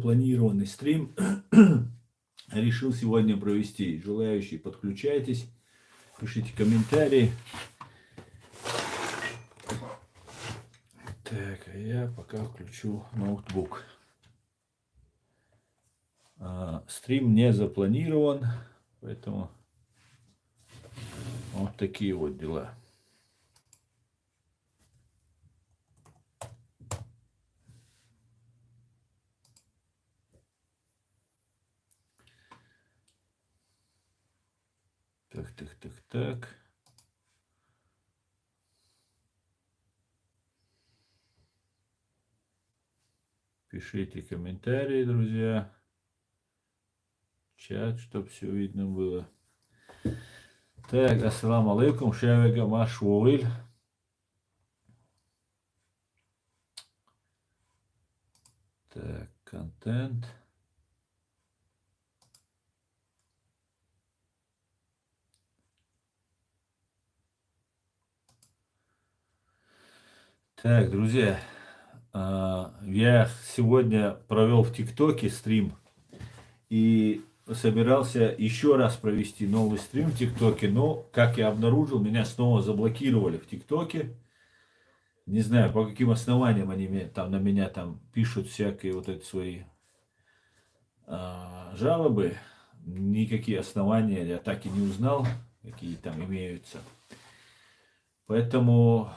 Планированный стрим решил сегодня провести. Желающие, подключайтесь, пишите комментарии. Так, а я пока включу ноутбук. Стрим не запланирован, поэтому вот такие вот дела. Так. Пишите комментарии, друзья. Чат, чтобы все видно было. Так, ассаламу алейкум, шавега машвоиль. Так, контент. Так, друзья, я сегодня провел в ТикТоке стрим и собирался еще раз провести новый стрим в ТикТоке, но, как я обнаружил, меня снова заблокировали в ТикТоке. Не знаю, по каким основаниям они там, на меня там пишут всякие вот эти свои жалобы. Никакие основания я так и не узнал, какие там имеются. Поэтому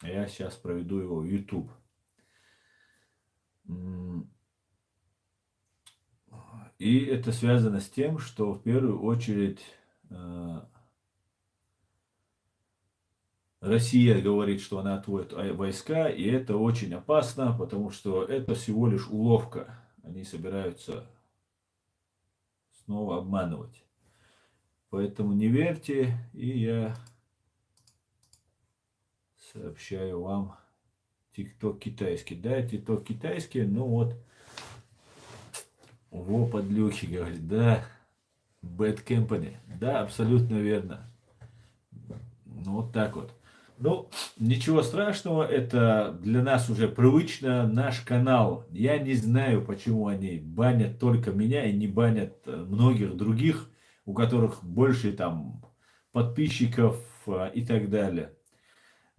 я сейчас проведу его в YouTube. И это связано с тем, что в первую очередь Россия говорит, что она отводит войска, и это очень опасно, потому что это всего лишь уловка. Они собираются снова обманывать. Поэтому не верьте, и я сообщаю вам ТикТок китайский. Да, ТикТок китайский, ну вот, во подлюхи, говорит, да, Bad Company. Да, абсолютно верно. Ну, вот так вот. Ну, ничего страшного, это для нас уже привычно, наш канал. Я не знаю, почему они банят только меня и не банят многих других, у которых больше там подписчиков и так далее.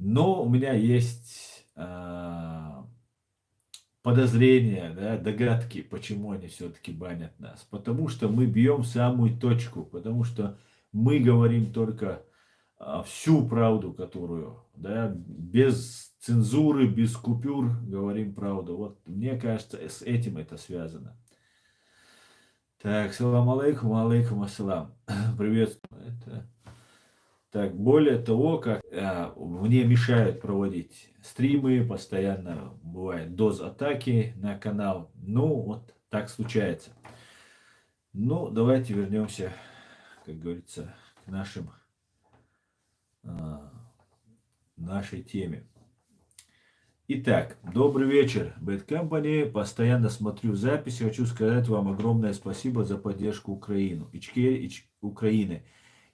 Но у меня есть подозрения, да, догадки, почему они все-таки банят нас. Потому что мы бьем самую точку, потому что мы говорим только всю правду, которую, да, без цензуры, без купюр говорим правду. Вот мне кажется, с этим это связано. Так, салам алейкум, алейкум ассалам. Приветствую. Так, более того, как мне мешают проводить стримы, постоянно бывает доз атаки на канал. Ну, вот так случается. Ну, давайте вернемся, как говорится, к нашей теме. Итак, добрый вечер, Bad Company. Постоянно смотрю записи. Хочу сказать вам огромное спасибо за поддержку Украины.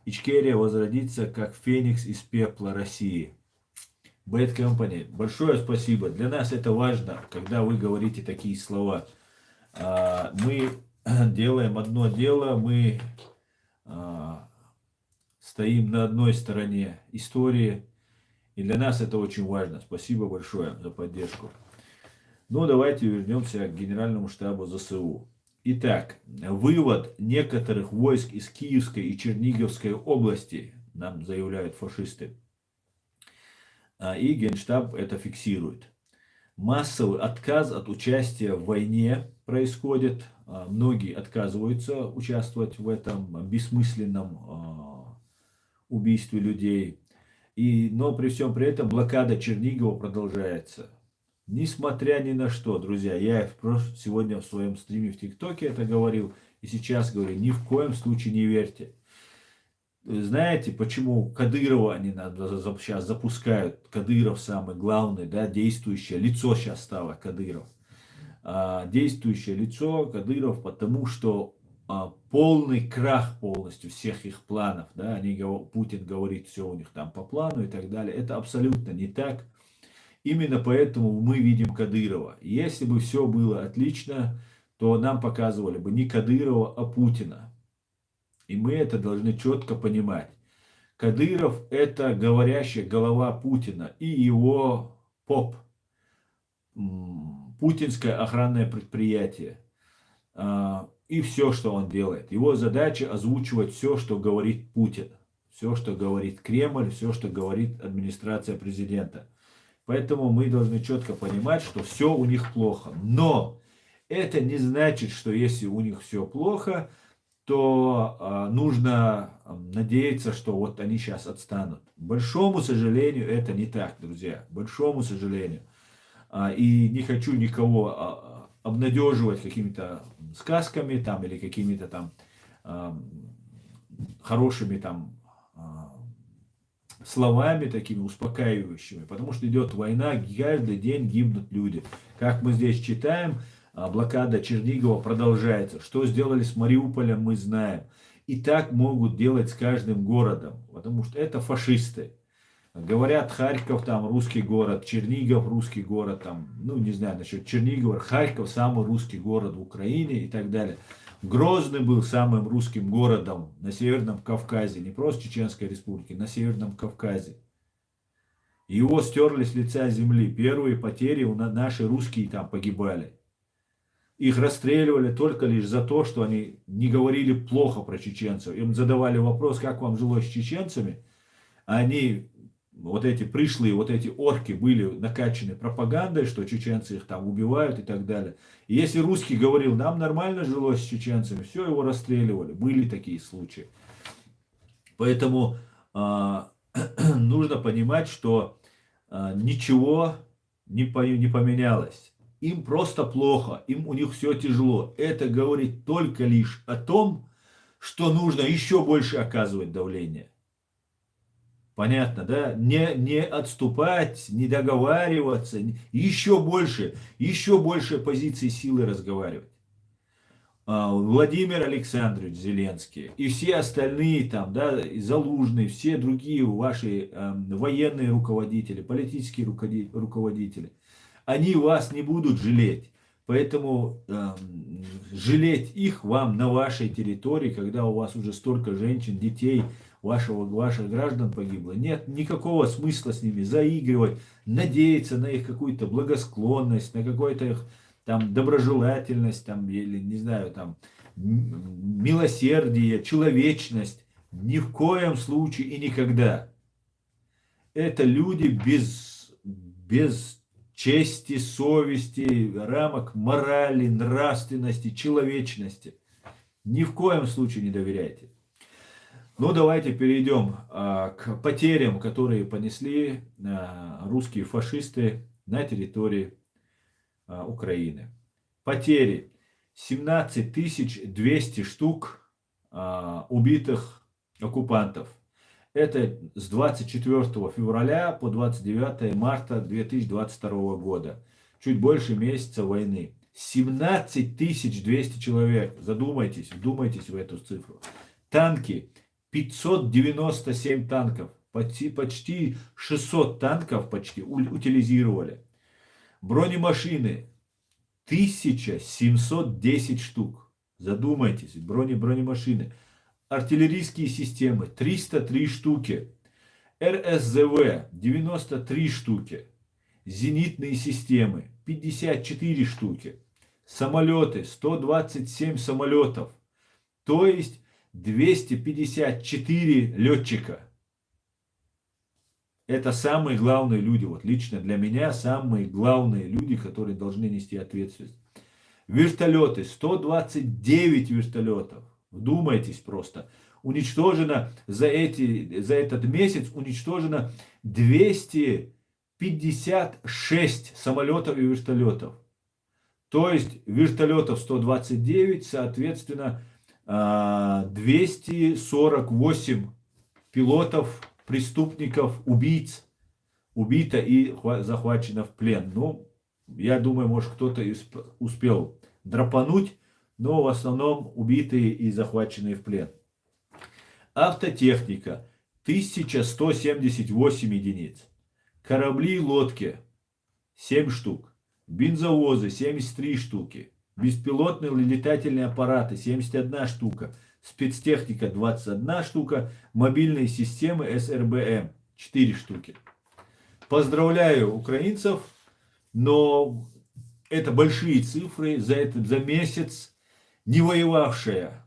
Ичкерия возродится, как феникс из пепла России. Bad Company, большое спасибо. Для нас это важно, когда вы говорите такие слова. Мы делаем одно дело, мы стоим на одной стороне истории. И для нас это очень важно. Спасибо большое за поддержку. Ну, давайте вернемся к Генеральному штабу ЗСУ. Итак, вывод некоторых войск из Киевской и Черниговской области, нам заявляют фашисты, и Генштаб это фиксирует. Массовый отказ от участия в войне происходит. Многие отказываются участвовать в этом бессмысленном убийстве людей. Но при всем при этом блокада Чернигова продолжается. Несмотря ни на что, друзья, я сегодня в своем стриме в ТикТоке это говорил, и сейчас говорю, ни в коем случае не верьте. Знаете, почему Кадырова они сейчас запускают? Кадыров самый главный, да, действующее лицо сейчас стало Кадыров. Действующее лицо Кадыров, потому что полный крах полностью всех их планов, да, Путин говорит, все у них там по плану и так далее. Это абсолютно не так. Именно поэтому мы видим Кадырова. Если бы все было отлично, то нам показывали бы не Кадырова, а Путина. И мы это должны четко понимать. Кадыров – это говорящая голова Путина и его ПОП, путинское охранное предприятие. И все, что он делает. Его задача озвучивать все, что говорит Путин. Все, что говорит Кремль, все, что говорит администрация президента. Поэтому мы должны четко понимать, что все у них плохо. Но это не значит, что если у них все плохо, то нужно надеяться, что вот они сейчас отстанут. К большому сожалению, это не так, друзья. К большому сожалению. И не хочу никого обнадеживать какими-то сказками там, или какими-то там хорошими там словами такими успокаивающими, потому что идет война, каждый день гибнут люди. Как мы здесь читаем, блокада Чернигова продолжается. Что сделали с Мариуполем, мы знаем. И так могут делать с каждым городом, потому что это фашисты. Говорят, Харьков там русский город, Чернигов русский город, там, ну не знаю насчет Чернигова, Харьков самый русский город в Украине и так далее. Грозный был самым русским городом на Северном Кавказе, не просто Чеченской Республике, на Северном Кавказе. Его стерли с лица земли. Первые потери наши русские там погибали. Их расстреливали только лишь за то, что они не говорили плохо про чеченцев. Им задавали вопрос, как вам жилось с чеченцами. Они, вот эти пришлые, вот эти орки были накачаны пропагандой, что чеченцы их там убивают и так далее. И если русский говорил, нам нормально жилось с чеченцами, все, его расстреливали. Были такие случаи. Поэтому нужно понимать, что ничего не поменялось. Им просто плохо, у них все тяжело. Это говорит только лишь о том, что нужно еще больше оказывать давление. Понятно, да? Не отступать, не договариваться, еще больше позиций силы разговаривать. Владимир Александрович Зеленский и все остальные там, да, Залужный, все другие ваши военные руководители, политические руководители, они вас не будут жалеть. Поэтому жалеть их вам на вашей территории, когда у вас уже столько женщин, детей, ваших граждан погибло. Нет никакого смысла с ними заигрывать, надеяться на их какую-то благосклонность, на какую-то их там доброжелательность, там, или, не знаю, там, милосердие, человечность. Ни в коем случае и никогда. Это люди без чести, совести, рамок морали, нравственности, человечности. Ни в коем случае не доверяйте. Ну, давайте перейдем к потерям, которые понесли русские фашисты на территории Украины. Потери. 17 200 штук убитых оккупантов. Это с 24 февраля по 29 марта 2022 года. Чуть больше месяца войны. 17 200 человек. Задумайтесь, вдумайтесь в эту цифру. Танки. 597 танков. Почти 600 танков утилизировали. Бронемашины 1710 штук. Задумайтесь, бронемашины. Артиллерийские системы 303 штуки. РСЗВ 93 штуки. Зенитные системы 54 штуки. Самолеты 127 самолетов. То есть 254 летчика. Это самые главные люди, вот лично для меня самые главные люди, которые должны нести ответственность. Вертолеты, 129 вертолетов. Вдумайтесь просто. Уничтожено за этот месяц уничтожено 256 самолетов и вертолетов. То есть вертолетов 129, соответственно, 248 пилотов, преступников, убийц убито и захвачено в плен. Ну, я думаю, может кто-то успел драпануть, но в основном убитые и захваченные в плен. Автотехника 1178 единиц. Корабли и лодки 7 штук. Бензовозы 73 штуки. Беспилотные летательные аппараты 71 штука. Спецтехника 21 штука. Мобильные системы СРБМ 4 штуки. Поздравляю украинцев, но это большие цифры за месяц. Не воевавшая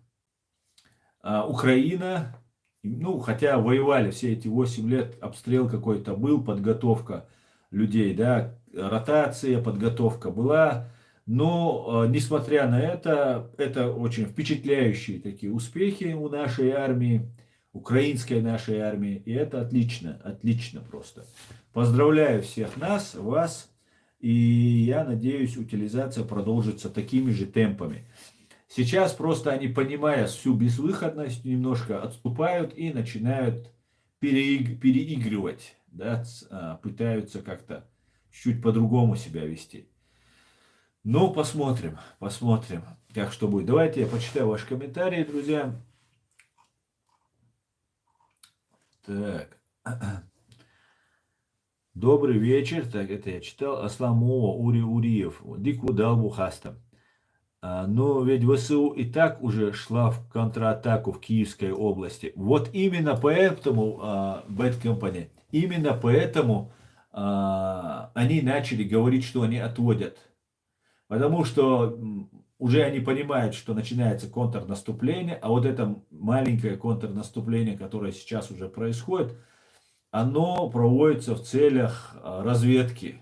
Украина, ну, хотя воевали все эти 8 лет, обстрел какой-то был, подготовка людей, да, ротация, подготовка была, но, несмотря на это очень впечатляющие такие успехи у нашей армии, украинской нашей армии, и это отлично, отлично просто. Поздравляю всех нас, вас, и я надеюсь, утилизация продолжится такими же темпами. Сейчас просто они, понимая всю безвыходность, немножко отступают и начинают переигрывать, да, пытаются как-то чуть по-другому себя вести. Ну, посмотрим, посмотрим, как что будет. Давайте я почитаю ваши комментарии, друзья. Так. Добрый вечер. Так, это я читал. Асламова Ури Уриев. Дику Далбу Хастам. Но ведь ВСУ и так уже шла в контратаку в Киевской области. Вот именно поэтому, Bad Company, именно поэтому они начали говорить, что они отводят. Потому что уже они понимают, что начинается контрнаступление, а вот это маленькое контрнаступление, которое сейчас уже происходит, оно проводится в целях разведки.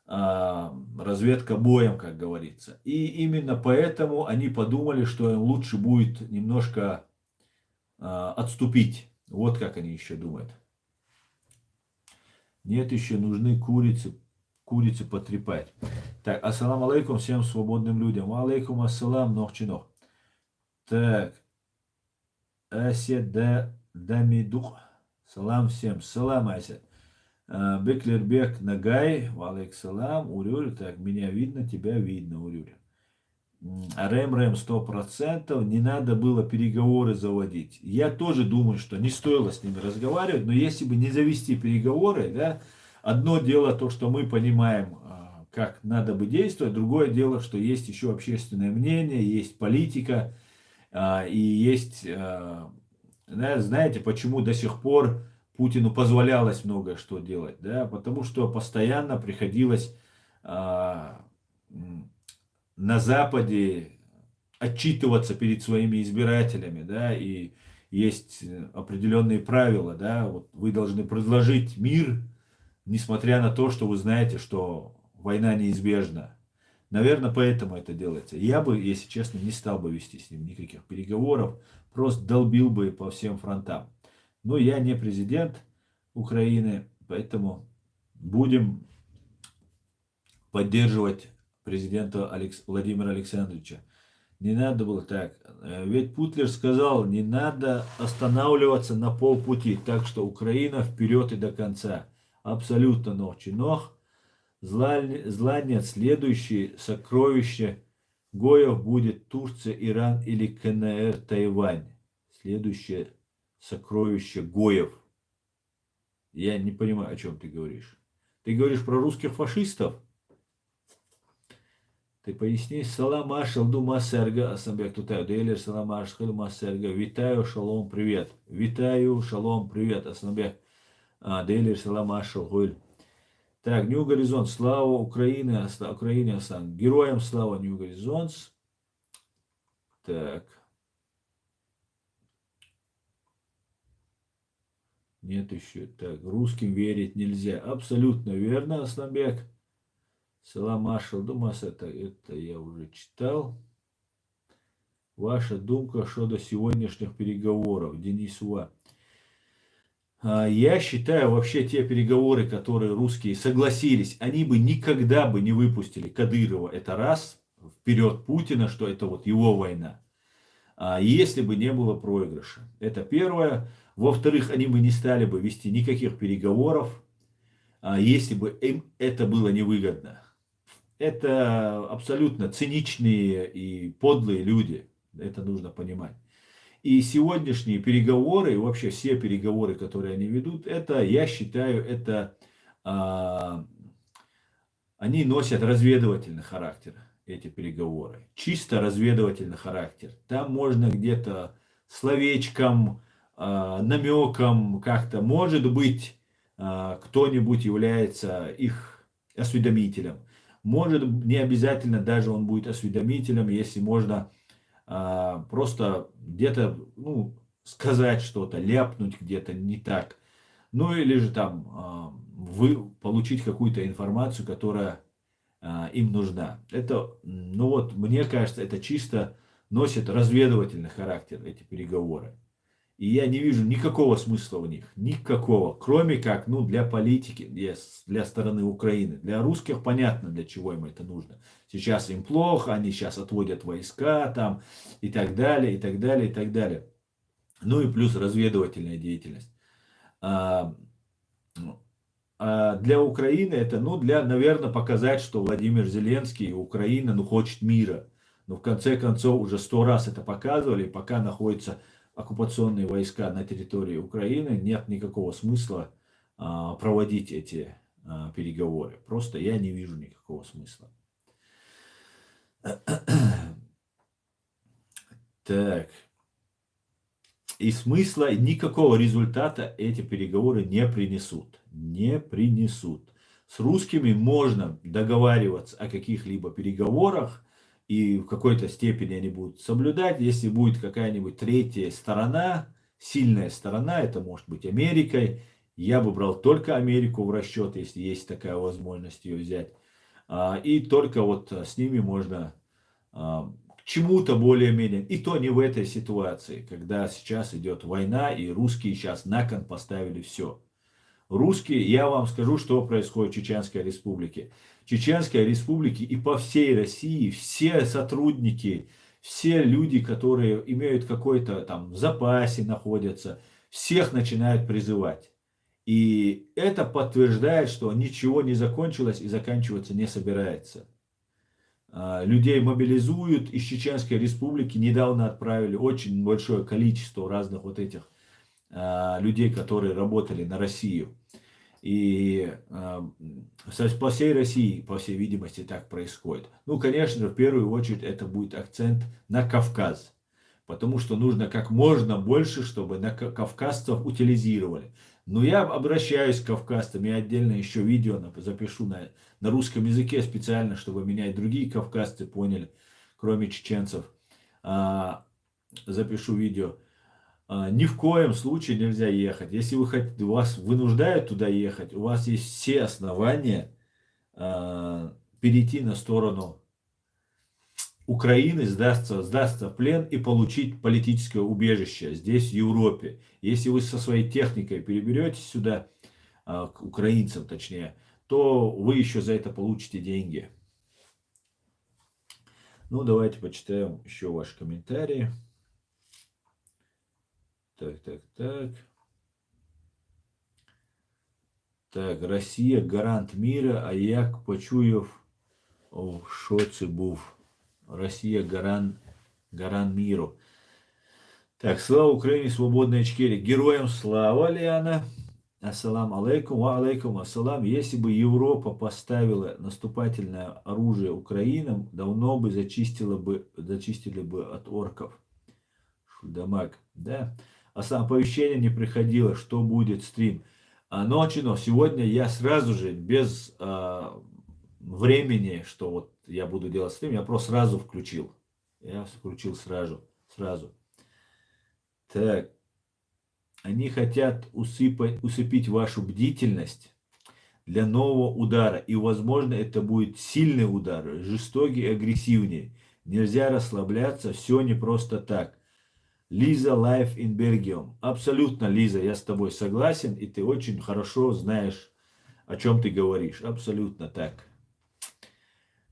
Разведка боем, как говорится. И именно поэтому они подумали, что им лучше будет немножко отступить. Вот как они еще думают. Нет, еще нужны курицы потрепать. Так, ассаламу алейкум всем свободным людям. Алейкум ассалам, нох-чинох. Так, Асед Дамидух. Салам всем. Салам, Асед. Беклербек Нагай, валейк салам, Урюр, так, меня видно, тебя видно, Урюр. Рэм 100%, не надо было переговоры заводить. Я тоже думаю, что не стоило с ними разговаривать, но если бы не завести переговоры, да, одно дело то, что мы понимаем, как надо бы действовать, другое дело, что есть еще общественное мнение, есть политика, и есть, знаете, почему до сих пор Путину позволялось многое что делать, да, потому что постоянно приходилось на Западе отчитываться перед своими избирателями, да, и есть определенные правила, да, вот вы должны предложить мир, несмотря на то, что вы знаете, что война неизбежна. Наверное, поэтому это делается. Я бы, если честно, не стал бы вести с ним никаких переговоров, просто долбил бы по всем фронтам. Но я не президент Украины, поэтому будем поддерживать президента Владимира Александровича. Не надо было так. Ведь Путлер сказал, не надо останавливаться на полпути. Так что Украина вперед и до конца. Абсолютно нох-чинох. Зла нет. Следующее сокровище Гоев будет Турция, Иран или КНР, Тайвань. Следующее сокровище Гоев. Я не понимаю, о чем ты говоришь. Ты говоришь про русских фашистов? Ты поясни. Салам ашалду масерга. Асамбек тутаю. Дейлер салам ашхил масерга. Витаю, шалом, привет. Витаю, шалом, привет. Асамбек. Дейлер салам ашал гуль. Так, Нью Горизонт. Слава Украине. Украине, Асан. Героям слава, Нью Горизонт. Так. Нет еще. Так, русским верить нельзя. Абсолютно верно, Асланбек. Салам Ашал Думас, это я уже читал. Ваша думка что до сегодняшних переговоров, Денис Уа. Я считаю, вообще те переговоры, которые русские согласились, они бы никогда бы не выпустили Кадырова. Это раз. Вперед Путина, что это вот его война. Если бы не было проигрыша. Это первое. Во-вторых, они бы не стали бы вести никаких переговоров, если бы им это было невыгодно. Это абсолютно циничные и подлые люди. Это нужно понимать. И сегодняшние переговоры, и вообще все переговоры, которые они ведут, это, я считаю, это они носят разведывательный характер, эти переговоры. Чисто разведывательный характер. Там можно где-то словечком, намеком как-то, может быть, кто-нибудь является их осведомителем. Может, не обязательно даже он будет осведомителем, если можно просто где-то, ну, сказать что-то, ляпнуть где-то не так. Ну или же там вы получить какую-то информацию, которая им нужна. Это, ну вот, мне кажется, это чисто носит разведывательный характер, эти переговоры. И я не вижу никакого смысла в них, никакого, кроме как, ну, для политики, для стороны Украины. Для русских понятно, для чего им это нужно. Сейчас им плохо, они сейчас отводят войска там и так далее, и так далее, и так далее. Ну и плюс разведывательная деятельность. А, ну, а для Украины это, ну, для, наверное, показать, что Владимир Зеленский и Украина, ну, хочет мира. Но в конце концов уже 100 раз это показывали, пока находятся оккупационные войска на территории Украины, нет никакого смысла проводить эти переговоры. Просто я не вижу никакого смысла. Так. И смысла, никакого результата эти переговоры не принесут. Не принесут. С русскими можно договариваться о каких-либо переговорах, и в какой-то степени они будут соблюдать. Если будет какая-нибудь третья сторона, сильная сторона, это может быть Америкой, я бы брал только Америку в расчет, если есть такая возможность ее взять. И только вот с ними можно к чему-то более-менее. И то не в этой ситуации, когда сейчас идет война, и русские сейчас на кон поставили все. Русские, я вам скажу, что происходит в Чеченской Республике. В Чеченской Республике и по всей России все сотрудники, все люди, которые имеют какой-то там в запасе находятся, всех начинают призывать. И это подтверждает, что ничего не закончилось и заканчиваться не собирается. Людей мобилизуют из Чеченской Республики. Недавно отправили очень большое количество разных вот этих людей, которые работали на Россию. И по всей России, по всей видимости, так происходит. Ну, конечно же, в первую очередь это будет акцент на Кавказ. Потому что нужно как можно больше, чтобы на кавказцев утилизировали. Но я обращаюсь к кавказцам, я отдельно еще видео запишу на русском языке специально, чтобы меня и другие кавказцы поняли, кроме чеченцев. Запишу видео. Ни в коем случае нельзя ехать. Если вы хотите, вас вынуждают туда ехать, у вас есть все основания перейти на сторону Украины, сдастся в плен и получить политическое убежище здесь, в Европе. Если вы со своей техникой переберетесь сюда, к украинцам точнее, то вы еще за это получите деньги. Ну, давайте почитаем еще ваши комментарии. Так, Россия гарант мира, а як почуяв в шоці був. Россия гарант миру. Так, слава Украине, свободной Ичкерии. Героям слава, Лиана. Ассалам алейкум, ва алейкум ассалам. Если бы Европа поставила наступательное оружие Украинам, давно бы зачистили бы от орков. Шульдамак, да. А сам оповещение не приходило, что будет стрим. Ночью, но сегодня я сразу же, без времени, что вот я буду делать стрим, я просто сразу включил. Я включил сразу. Так. Они хотят усыпить вашу бдительность для нового удара. И, возможно, это будет сильный удар, жестокий, агрессивнее. Нельзя расслабляться, все не просто так. Лиза Life in Belgium. Абсолютно, Лиза, я с тобой согласен, и ты очень хорошо знаешь, о чем ты говоришь. Абсолютно так.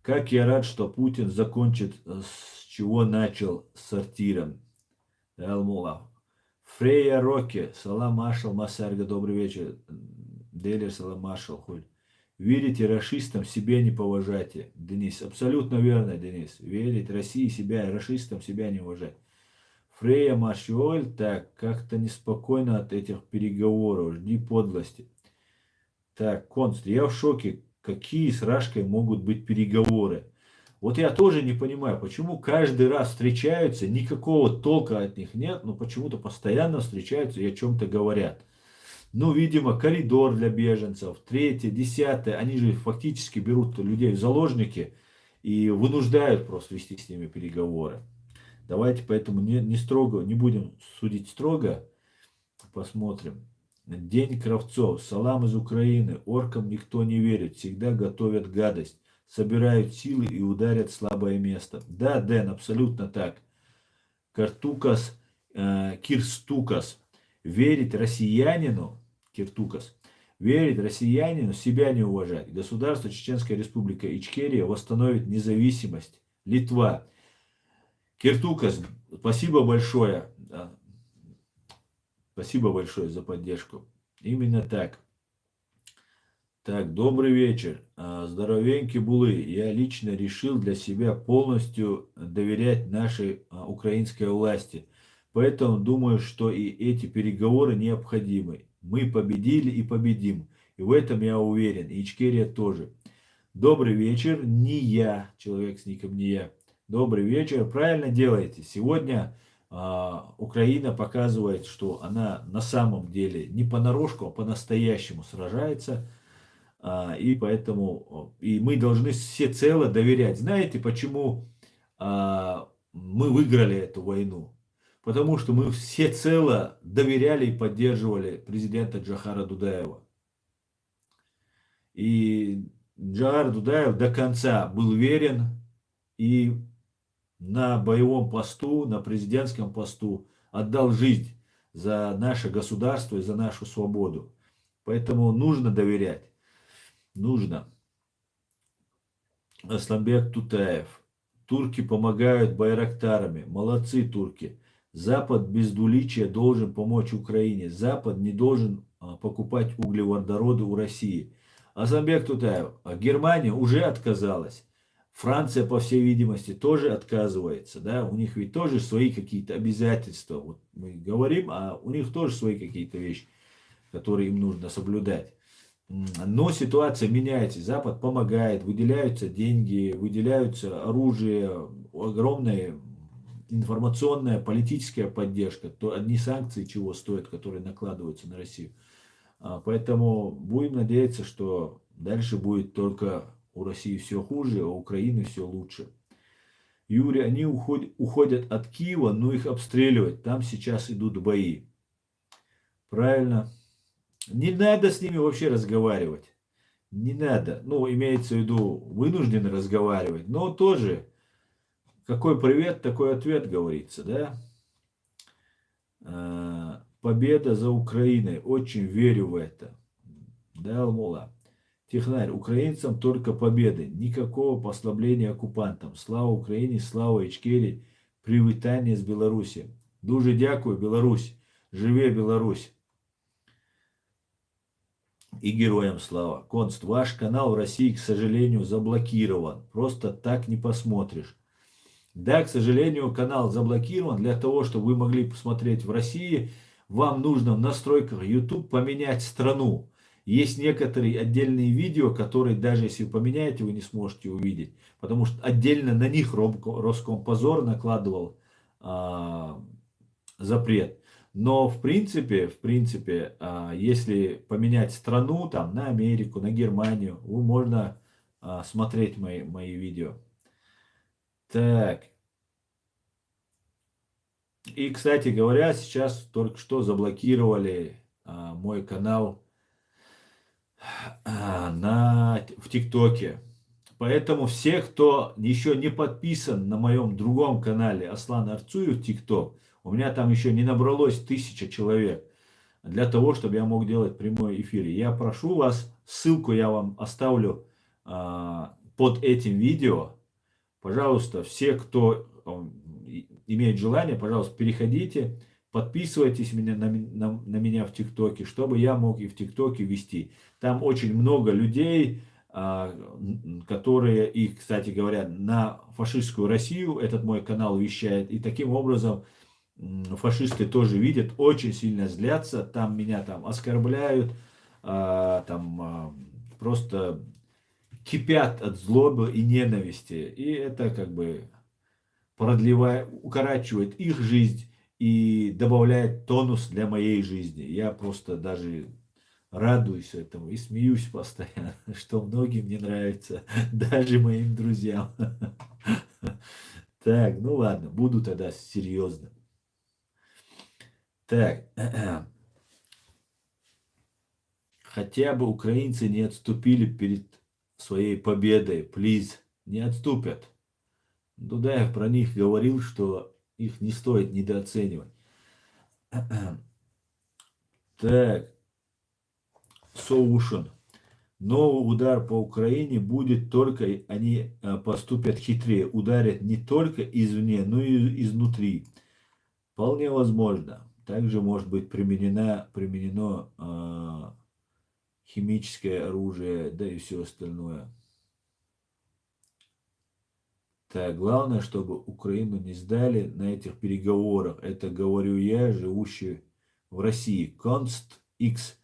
Как я рад, что Путин закончит, с чего начал, с сортиром. Алмула. Фрея Рокки. Салам Маршал Масарга. Добрый вечер. Делер Салам Маршал. Хоть. Верите расистам, себе не поважайте. Денис. Абсолютно верно, Денис. Верить России себя, расистам себя не уважать. Фрея Маршиоль. Так, как-то неспокойно от этих переговоров. Жди подлости. Так, Конст, я в шоке. какие с Рашкой могут быть переговоры. Вот я тоже не понимаю, почему каждый раз встречаются, никакого толка от них нет, но почему-то постоянно встречаются и о чем-то говорят. Ну, видимо, коридор для беженцев, третье, десятое, они же фактически берут людей в заложники и вынуждают просто вести с ними переговоры. Давайте поэтому не строго, не будем судить строго, посмотрим. День Кравцов. Салам из Украины. Оркам никто не верит. Всегда готовят гадость. Собирают силы и ударят слабое место. Да, Дэн, абсолютно так. Картукас, Кирстукас. Верить россиянину, Киртукас, верить россиянину, себя не уважать. Государство Чеченская Республика Ичкерия восстановит независимость. Литва. Киртукас, спасибо большое. Спасибо большое за поддержку. Именно так. Так, добрый вечер. Здоровеньки булы. Я лично решил для себя полностью доверять нашей украинской власти. Поэтому думаю, что и эти переговоры необходимы. Мы победили и победим. И в этом я уверен. И Ичкерия тоже. Добрый вечер. Не я. Человек с ником не я. Добрый вечер. Правильно делаете. Сегодня Украина показывает, что она на самом деле не понарошку, а по-настоящему сражается. И поэтому и мы должны всецело доверять. Знаете, почему мы выиграли эту войну? Потому что мы всецело доверяли и поддерживали президента Джохара Дудаева. И Джохар Дудаев до конца был верен и на боевом посту, на президентском посту отдал жизнь за наше государство и за нашу свободу. Поэтому нужно доверять. Нужно. Асланбек Тутаев. Турки помогают байрактарами. Молодцы турки. Запад без двуличия должен помочь Украине. Запад не должен покупать углеводороды у России. Асланбек Тутаев. Германия уже отказалась. Франция, по всей видимости, тоже отказывается. Да? У них ведь тоже свои какие-то обязательства. Вот мы говорим, а у них тоже свои какие-то вещи, которые им нужно соблюдать. Но ситуация меняется, Запад помогает, выделяются деньги, выделяются оружие, огромная информационная, политическая поддержка, то одни санкции чего стоят, которые накладываются на Россию. Поэтому будем надеяться, что дальше будет только у России все хуже, а у Украины все лучше. Юрий, они уходят от Киева, но их обстреливать, там сейчас идут бои. Правильно. Не надо с ними вообще разговаривать. Не надо. Ну, имеется в виду, вынуждены разговаривать. Но тоже, какой привет, такой ответ, говорится, да? Победа за Украиной. Очень верю в это. Да, Алмула. Технарь, украинцам только победы. Никакого послабления оккупантам. Слава Украине, слава Ичкерии. Привітання з Беларусі. Дуже дякую, Беларусь. Живе Беларусь. И героям слава. Конст, ваш канал в России, к сожалению, заблокирован. Просто так не посмотришь. Да, к сожалению, канал заблокирован. Для того, чтобы вы могли посмотреть в России, вам нужно в настройках YouTube поменять страну. Есть некоторые отдельные видео, которые даже если вы поменяете, вы не сможете увидеть. Потому что отдельно на них Роскомпозор накладывал запрет. Но в принципе, если поменять страну там, на Америку, на Германию, можно смотреть мои видео. Так. И, кстати говоря, сейчас только что заблокировали мой канал в ТикТоке. Поэтому все, кто еще не подписан на моем другом канале Аслан Арцуев ТикТок, у меня там еще не набралось 1000 человек для того, чтобы я мог делать прямой эфир. Я прошу вас, ссылку я вам оставлю под этим видео. Пожалуйста, все, кто имеет желание, пожалуйста, переходите, подписывайтесь на меня в ТикТоке, чтобы я мог и в ТикТоке вести. Там очень много людей, которые, и, кстати говоря, на фашистскую Россию этот мой канал вещает. И таким образом фашисты тоже видят, очень сильно злятся, там меня там оскорбляют, просто кипят от злобы и ненависти. И это как бы продлевает, укорачивает их жизнь и добавляет тонус для моей жизни. Я просто даже радуюсь этому и смеюсь постоянно, что многим не нравится, даже моим друзьям. Так, ну ладно, буду тогда серьезным. Так, хотя бы украинцы не отступили перед своей победой, плиз, не отступят. Дудаев про них говорил, что их не стоит недооценивать. Так, Соушен. Новый удар по Украине будет только, они поступят хитрее, ударят не только извне, но и изнутри. Вполне возможно. Также может быть применено химическое оружие, да и все остальное. Так, главное, чтобы Украину не сдали на этих переговорах. Это говорю я, живущий в России. Конст X.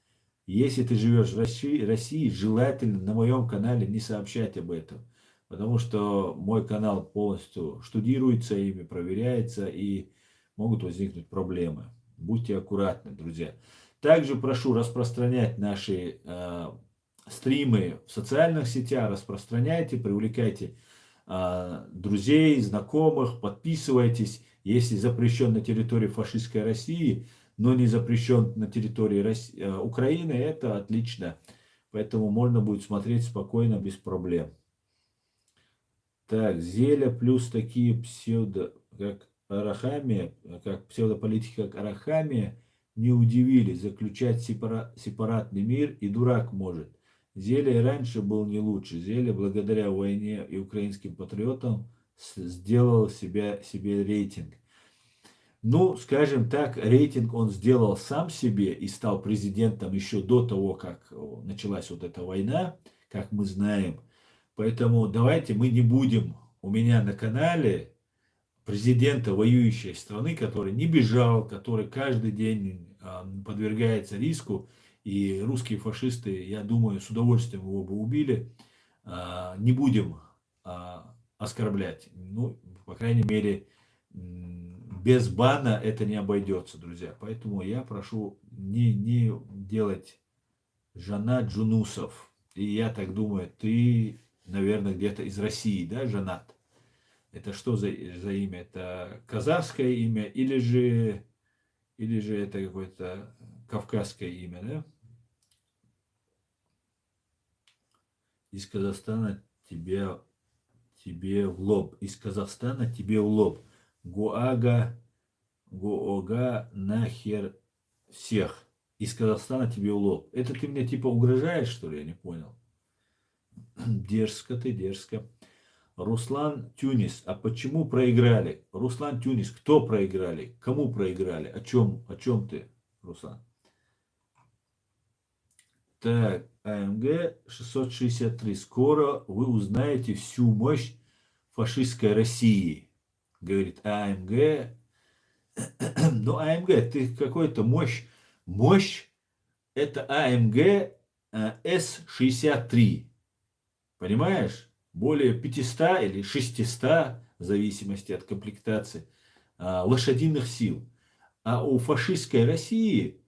Если ты живешь в России, желательно на моем канале не сообщать об этом. Потому что мой канал полностью штудируется ими, проверяется и могут возникнуть проблемы. Будьте аккуратны, друзья. Также прошу распространять наши стримы в социальных сетях. Распространяйте, привлекайте друзей, знакомых, подписывайтесь. Если запрещен на территории фашистской России, но не запрещен на территории Украины, это отлично. Поэтому можно будет смотреть спокойно, без проблем. Так, Зеля плюс такие как Арахамия, как псевдополитики, как Арахамия, не удивили. Заключать сепаратный мир и дурак может. Зеля и раньше был не лучше. Зеля благодаря войне и украинским патриотам сделал себе рейтинг. Ну, скажем так, рейтинг он сделал сам себе и стал президентом еще до того, как началась вот эта война, как мы знаем. Поэтому давайте мы не будем у меня на канале президента воюющей страны, который не бежал, который каждый день подвергается риску. И русские фашисты, я думаю, с удовольствием его бы убили. Не будем оскорблять. Ну, по крайней мере, без бана это не обойдется, друзья. Поэтому я прошу не делать Жанат Джунусов. И я так думаю, ты, наверное, где-то из России, да, Жанат? Это что за имя? Это казахское имя или же это какое-то кавказское имя, да? Из Казахстана тебе в лоб. Из Казахстана тебе в лоб. Гоага нахер всех. Из Казахстана тебе в лоб. Это ты мне типа угрожаешь, что ли? Я не понял. Дерзко ты, дерзко. Руслан Тюнис. А почему проиграли? Руслан Тюнис. Кто проиграли? Кому проиграли? О чем ты, Руслан? Так, АМГ 663. Скоро вы узнаете всю мощь фашистской России. Говорит АМГ. Ну, АМГ, ты какой-то мощь. Мощь это АМГ С-63. Понимаешь? Более 500 или 600, в зависимости от комплектации, лошадиных сил. А у фашистской России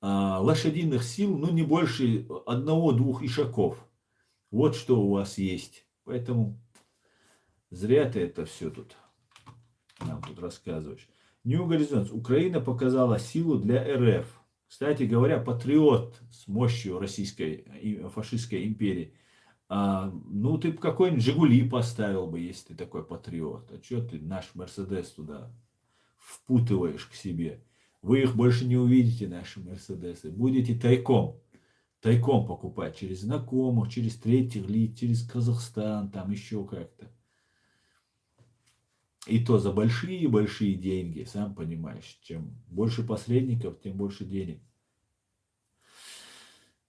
лошадиных сил, ну, не больше одного-двух ишаков. Вот что у вас есть. Поэтому зря ты это все тут нам тут рассказываешь. New Horizons. Украина показала силу для РФ. Кстати говоря, патриот с мощью российской фашистской империи. Ну, ты какой-нибудь Жигули поставил бы, если ты такой патриот. А что ты наш Мерседес туда впутываешь к себе? Вы их больше не увидите, наши Мерседесы. Будете тайком покупать через знакомых, через третьих лиц, через Казахстан, там еще как-то. И то за большие-большие деньги, сам понимаешь. Чем больше посредников, тем больше денег.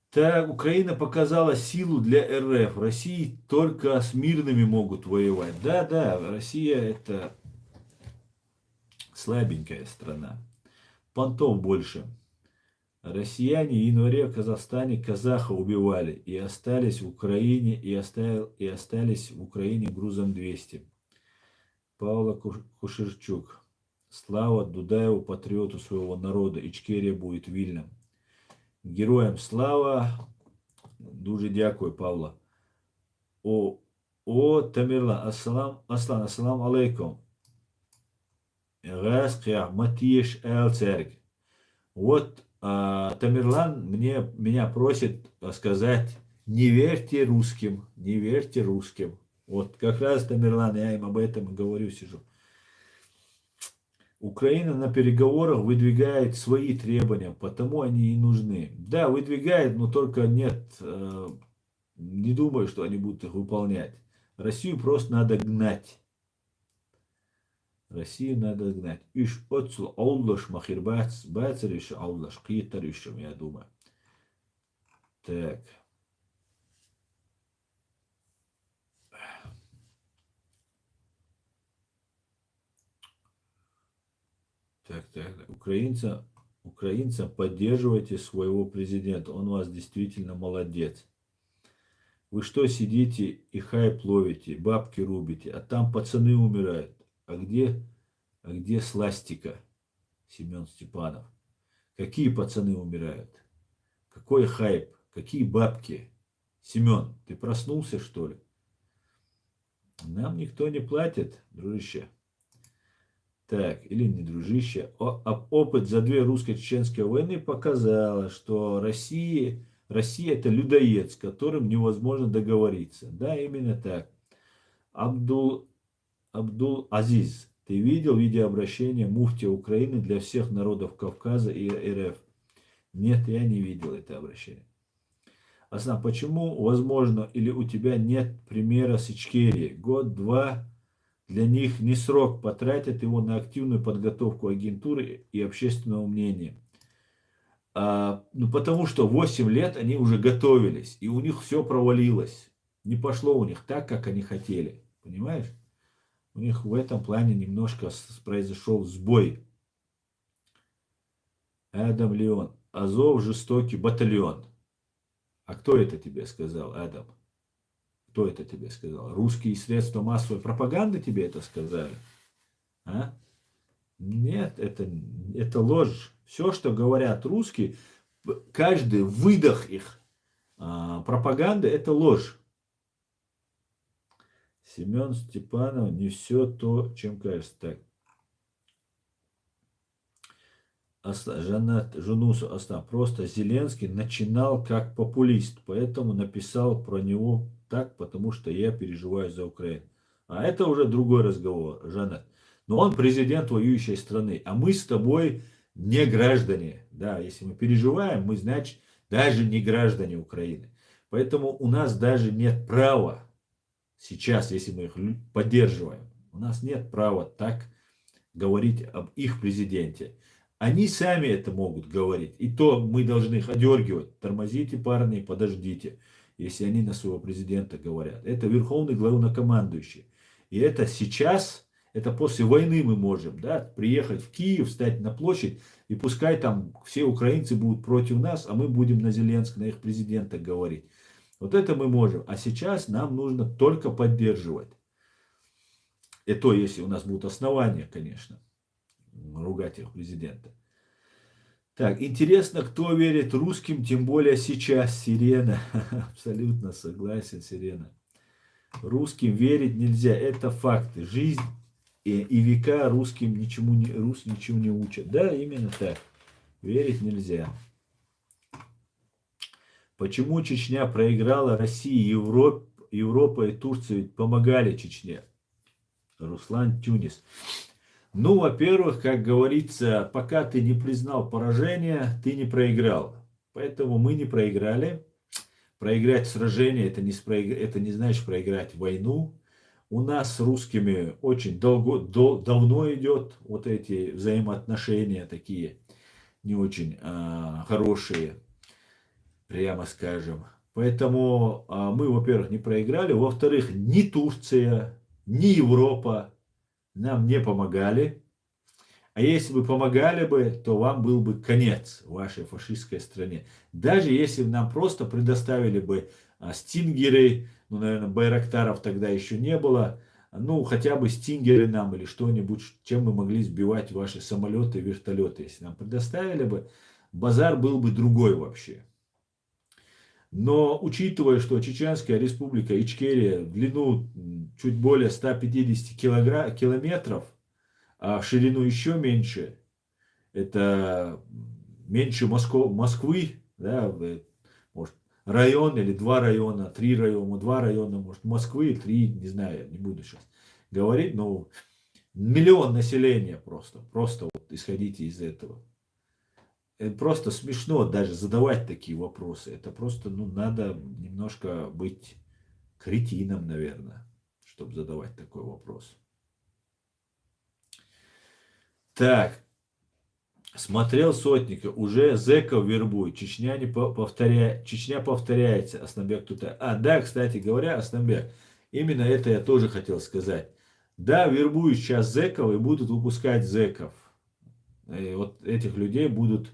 Так, Украина показала силу для РФ. России только с мирными могут воевать. Да, Россия это слабенькая страна. Понтов больше. Россияне в январе в Казахстане казаха убивали и остались в Украине, и остались в Украине грузом 200. Павла Кушерчук. Слава Дудаеву, патриоту своего народа. Ичкерия будет вільним. Героям слава. Дуже дякую, Павла. Тамерлан. Аслан алейкум. Раскя Матиш Элцерг. Вот Тамерлан меня просит сказать, не верьте русским, не верьте русским. Вот как раз, Тамерлан, я им об этом говорю, сижу. Украина на переговорах выдвигает свои требования, потому они и нужны. Да, выдвигает, но только нет, не думаю, что они будут их выполнять. Россию просто надо гнать. Россию надо гнать. Иш отцу ауллаш махирбац, бацариш ауллаш китаришем, я думаю. Так. Так. Украинцам поддерживайте своего президента. Он у вас действительно молодец. Вы что сидите и хайп ловите, бабки рубите, а там пацаны умирают. А где сластика? Семен Степанов. Какие пацаны умирают? Какой хайп? Какие бабки? Семен, ты проснулся, что ли? Нам никто не платит, дружище. Так, или не дружище. Опыт за 2 русско-чеченские войны показал, что Россия это людоед, с которым невозможно договориться. Да, именно так. Абдул Азиз, ты видел видеообращение муфтия Украины для всех народов Кавказа и РФ? Нет, я не видел это обращение. Аслан, почему возможно или у тебя нет примера с Ичкерией? Год-два для них не срок, потратят его на активную подготовку агентуры и общественного мнения. Потому что 8 лет они уже готовились, и у них все провалилось. Не пошло у них так, как они хотели. Понимаешь? У них в этом плане немножко произошел сбой. Адам Леон. Азов жестокий батальон. А кто это тебе сказал, Адам? Кто это тебе сказал? Русские средства массовой пропаганды тебе это сказали? А? Нет, это ложь. Все, что говорят русские, каждый выдох их пропаганды, это ложь. Семен Степанов, не все то, чем кажется. Так. Жанат Жунусу Астан. Просто Зеленский начинал как популист, поэтому написал про него так, потому что я переживаю за Украину. А это уже другой разговор, Жанат. Но он президент воюющей страны, а мы с тобой не граждане. Да, если мы переживаем, мы, значит, даже не граждане Украины. Поэтому у нас даже нет права сейчас, если мы их поддерживаем, у нас нет права так говорить об их президенте. Они сами это могут говорить. И то мы должны их одергивать. Тормозите, парни, подождите. Если они на своего президента говорят. Это верховный главнокомандующий. И это сейчас, это после войны мы можем, да, приехать в Киев, встать на площадь. И пускай там все украинцы будут против нас, а мы будем на Зеленского, на их президента говорить. Вот это мы можем. А сейчас нам нужно только поддерживать. И то, если у нас будут основания, конечно, ругать их президента. Так, интересно, кто верит русским, тем более сейчас, Сирена. Абсолютно согласен, Сирена. Русским верить нельзя, это факты. Жизнь и века русским ничему не учат. Да, именно так. Верить нельзя. Почему Чечня проиграла России, Европа и Турция ведь помогали Чечне? Руслан Тюнис. Ну, во-первых, как говорится, пока ты не признал поражение, ты не проиграл. Поэтому мы не проиграли. Проиграть сражение, это не значит проиграть войну. У нас с русскими очень давно идет вот эти взаимоотношения такие не очень хорошие, прямо скажем. Поэтому мы, во-первых, не проиграли. Во-вторых, ни Турция, ни Европа нам не помогали. А если бы помогали бы, то вам был бы конец в вашей фашистской стране. Даже если бы нам просто предоставили бы стингеры, ну, наверное, байрактаров тогда еще не было, ну, хотя бы стингеры нам или что-нибудь, чем мы могли сбивать ваши самолеты и вертолеты. Если нам предоставили бы, базар был бы другой вообще. Но учитывая, что Чеченская республика Ичкерия в длину чуть более 150 километров, а в ширину еще меньше, это меньше Москвы, да, может, район или два района, три района, два района, может, Москвы, три, не знаю, не буду сейчас говорить, но миллион населения просто вот исходите из этого. Это просто смешно даже задавать такие вопросы. Это просто, ну, надо немножко быть кретином, наверное, чтобы задавать такой вопрос. Так, смотрел Сотника, уже зэков вербует, Чечня повторяется, Асланбек Тутай. Да, кстати говоря, Асланбек, именно это я тоже хотел сказать. Да, вербуют сейчас зэков и будут выпускать зэков. И вот этих людей будут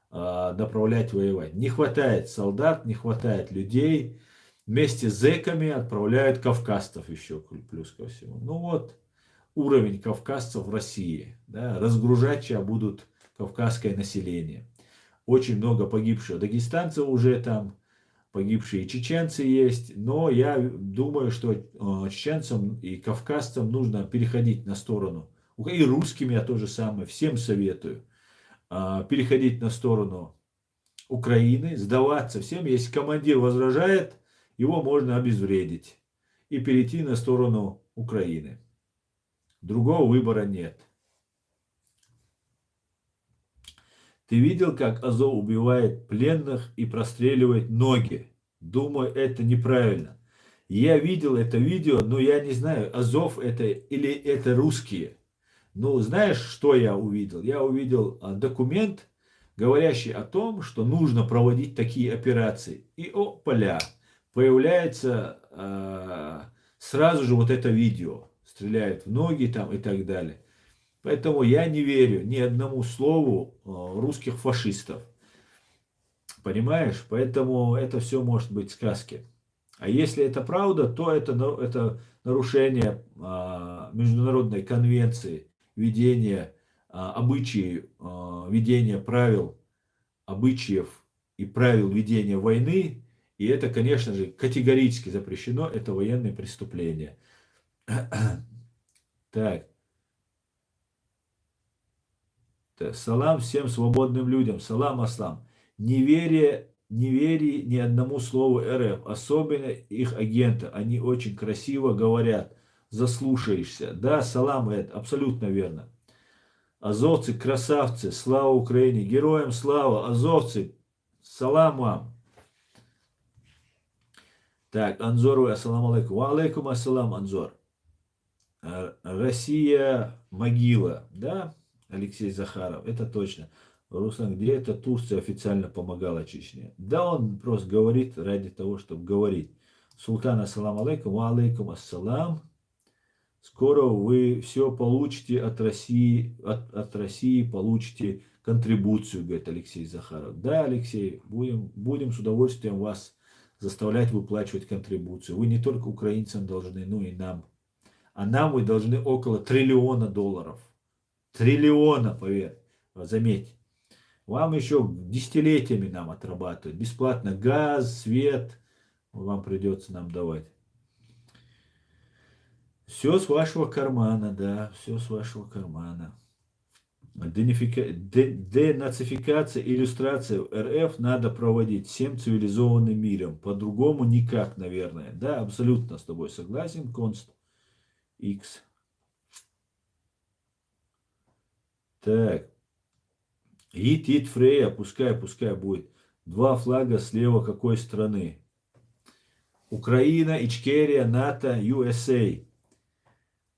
направлять воевать. Не хватает солдат, не хватает людей. Вместе с зэками отправляют кавказцев еще плюс ко всему. Ну вот уровень кавказцев в России. Да, разгружать сейчас будут кавказское население. Очень много погибших дагестанцев уже там, погибшие чеченцы есть. Но я думаю, что чеченцам и кавказцам нужно переходить на сторону. И русским я тоже самое, всем советую переходить на сторону Украины, сдаваться всем. Если командир возражает, его можно обезвредить и перейти на сторону Украины. Другого выбора нет. Ты видел, как Азов убивает пленных и простреливает ноги? Думаю, это неправильно. Я видел это видео, но я не знаю, Азов это или это русские. Ну, знаешь, что я увидел? Я увидел документ, говорящий о том, что нужно проводить такие операции. И опаля, появляется сразу же вот это видео. Стреляют в ноги там и так далее. Поэтому я не верю ни одному слову русских фашистов. Понимаешь? Поэтому это все может быть сказки. А если это правда, то это нарушение международной конвенции ведения обычаев, ведения правил, обычаев и правил ведения войны. И это, конечно же, категорически запрещено. Это военные преступления. Так. Салам всем свободным людям. Салам аслам. Не вери ни одному слову РФ, особенно их агента. Они очень красиво говорят. Заслушаешься. Да, салам, это абсолютно верно. Азовцы, красавцы, слава Украине, героям слава, азовцы, салам вам. Так, Анзор, ассаламу алейкум. Ва алейкум ассалам, Анзор. Россия могила, да, Алексей Захаров, это точно. Руслан, где это Турция официально помогала Чечне? Да, он просто говорит ради того, чтобы говорить. Султан, ассаламу алейкум, ва алейкум ассалам. Скоро вы все получите от России, от России получите контрибуцию, говорит Алексей Захаров. Да, Алексей, будем с удовольствием вас заставлять выплачивать контрибуцию. Вы не только украинцам должны, но и нам. А нам вы должны около $1 триллиона. Триллиона, поверь, заметь. Вам еще десятилетиями нам отрабатывают. Бесплатно газ, свет вам придется нам давать. Все с вашего кармана, да, все с вашего кармана. Денацификация, иллюстрация в РФ надо проводить всем цивилизованным миром. По-другому никак, наверное. Да, абсолютно с тобой согласен, Конст X. Так. Ит Фрея, пускай будет. Два флага слева какой страны? Украина, Ичкерия, НАТО, USA.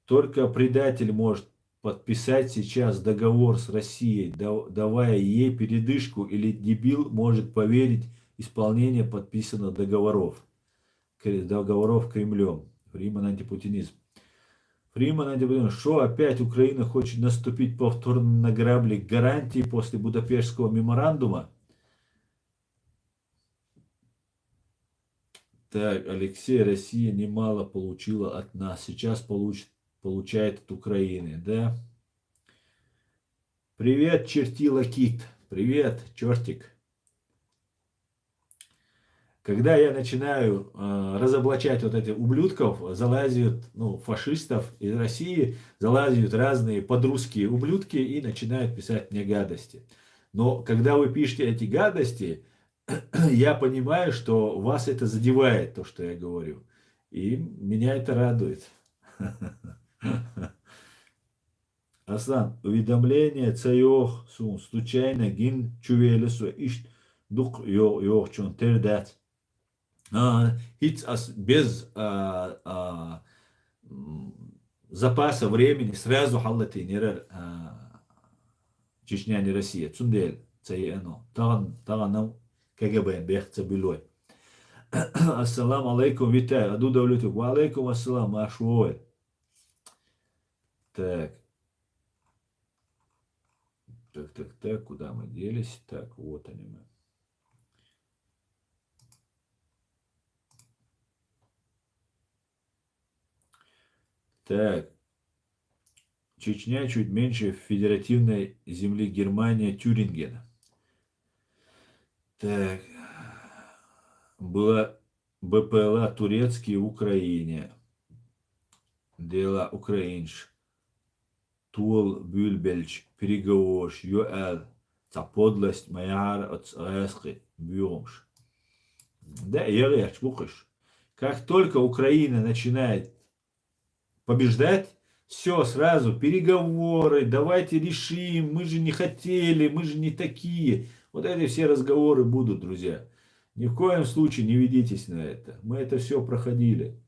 Только предатель может подписать сейчас договор с Россией, давая ей передышку, или дебил может поверить в исполнение подписанных договоров Кремлем. Времен антипутинизм. Фриман Антиподобный, что опять Украина хочет наступить повторно на грабли гарантий после Будапештского меморандума? Так, Алексей, Россия немало получила от нас, сейчас получает от Украины, да? Привет, чертила кит, привет, чертик. Когда я начинаю разоблачать вот этих ублюдков, залазят, ну, фашистов из России, залазят разные подрусские ублюдки и начинают писать мне гадости. Но когда вы пишете эти гадости, я понимаю, что вас это задевает, то, что я говорю. И меня это радует. Аслан, уведомление цайох сун случайно гин чувелесу иш дук йох чон тердат. Без запаса времени сразу халлати нерер Чечня не Россия. Цундель цайено. Таган КГБ бехца билой. Ассаламу алейкум, витаю. Аду давлюту. Ва алейкум ассалам, ашуой. Так. Так, куда мы делись? Так, вот они мы. Так. Чечня чуть меньше федеративной земли Германия Тюрингена. Так. Была БПЛА турецкие в Украине. Дела украинш. Тул Бюльбельч. Переговорш. Юэл. Та подлость моя от Эски. Бюмш. Да, я легче, бухаешь. Как только Украина начинает побеждать, все, сразу переговоры, давайте решим, мы же не хотели, мы же не такие. Вот эти все разговоры будут, друзья. Ни в коем случае не ведитесь на это. Мы это все проходили.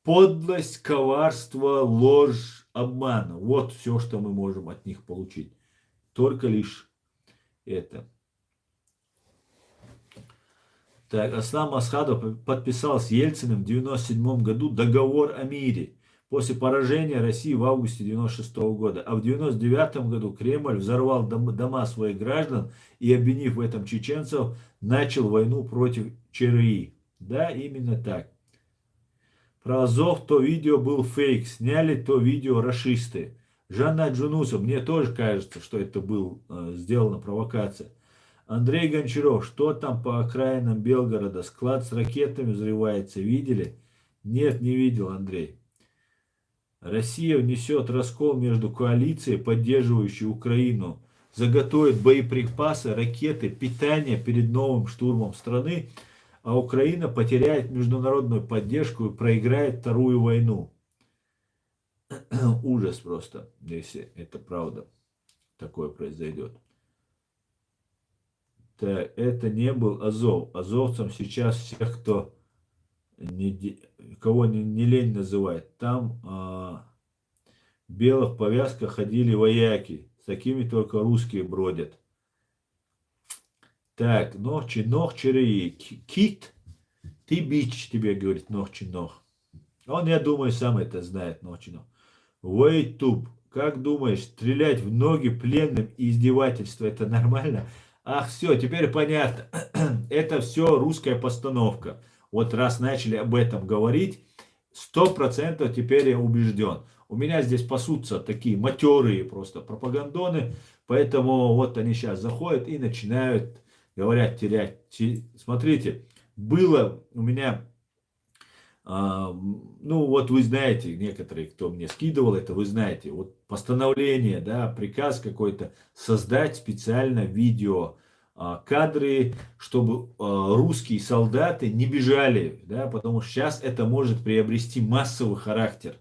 Подлость, коварство, ложь, обман. Вот все, что мы можем от них получить. Только лишь это. Так, Аслан Масхадов подписал с Ельциным в 1997 году договор о мире после поражения России в августе 1996 года. А в 1999 году Кремль взорвал дома своих граждан и, обвинив в этом чеченцев, начал войну против ЧРИ. Да, именно так. Про Азов то видео был фейк, сняли то видео рашисты. Жанна Джунусов, мне тоже кажется, что это был сделана провокация. Андрей Гончаров, что там по окраинам Белгорода? Склад с ракетами взрывается, видели? Нет, не видел, Андрей. Россия внесет раскол между коалицией, поддерживающей Украину, заготовит боеприпасы, ракеты, питание перед новым штурмом страны, а Украина потеряет международную поддержку и проиграет вторую войну. Ужас просто, если это правда, такое произойдет. Это не был Азов. Азовцам сейчас всех, кого не лень называть. Там в белых повязках ходили вояки. С такими только русские бродят. Так, нох-чи-нох-череи. Кит, ты бич, тебе говорит нох-чи-нох. Он, я думаю, сам это знает, нох-чи-нох. Войтуб, как думаешь, стрелять в ноги пленным и издевательство это нормально? Ах, все, теперь понятно. Это все русская постановка. Вот раз начали об этом говорить, 100% теперь я убежден. У меня здесь пасутся такие матерые просто пропагандоны, поэтому вот они сейчас заходят и начинают, говорят, терять. Смотрите, было у меня, ну вот вы знаете, некоторые, кто мне скидывал это, вы знаете, вот постановление, да, приказ какой-то, создать специально видео, кадры, чтобы русские солдаты не бежали, да, потому что сейчас это может приобрести массовый характер.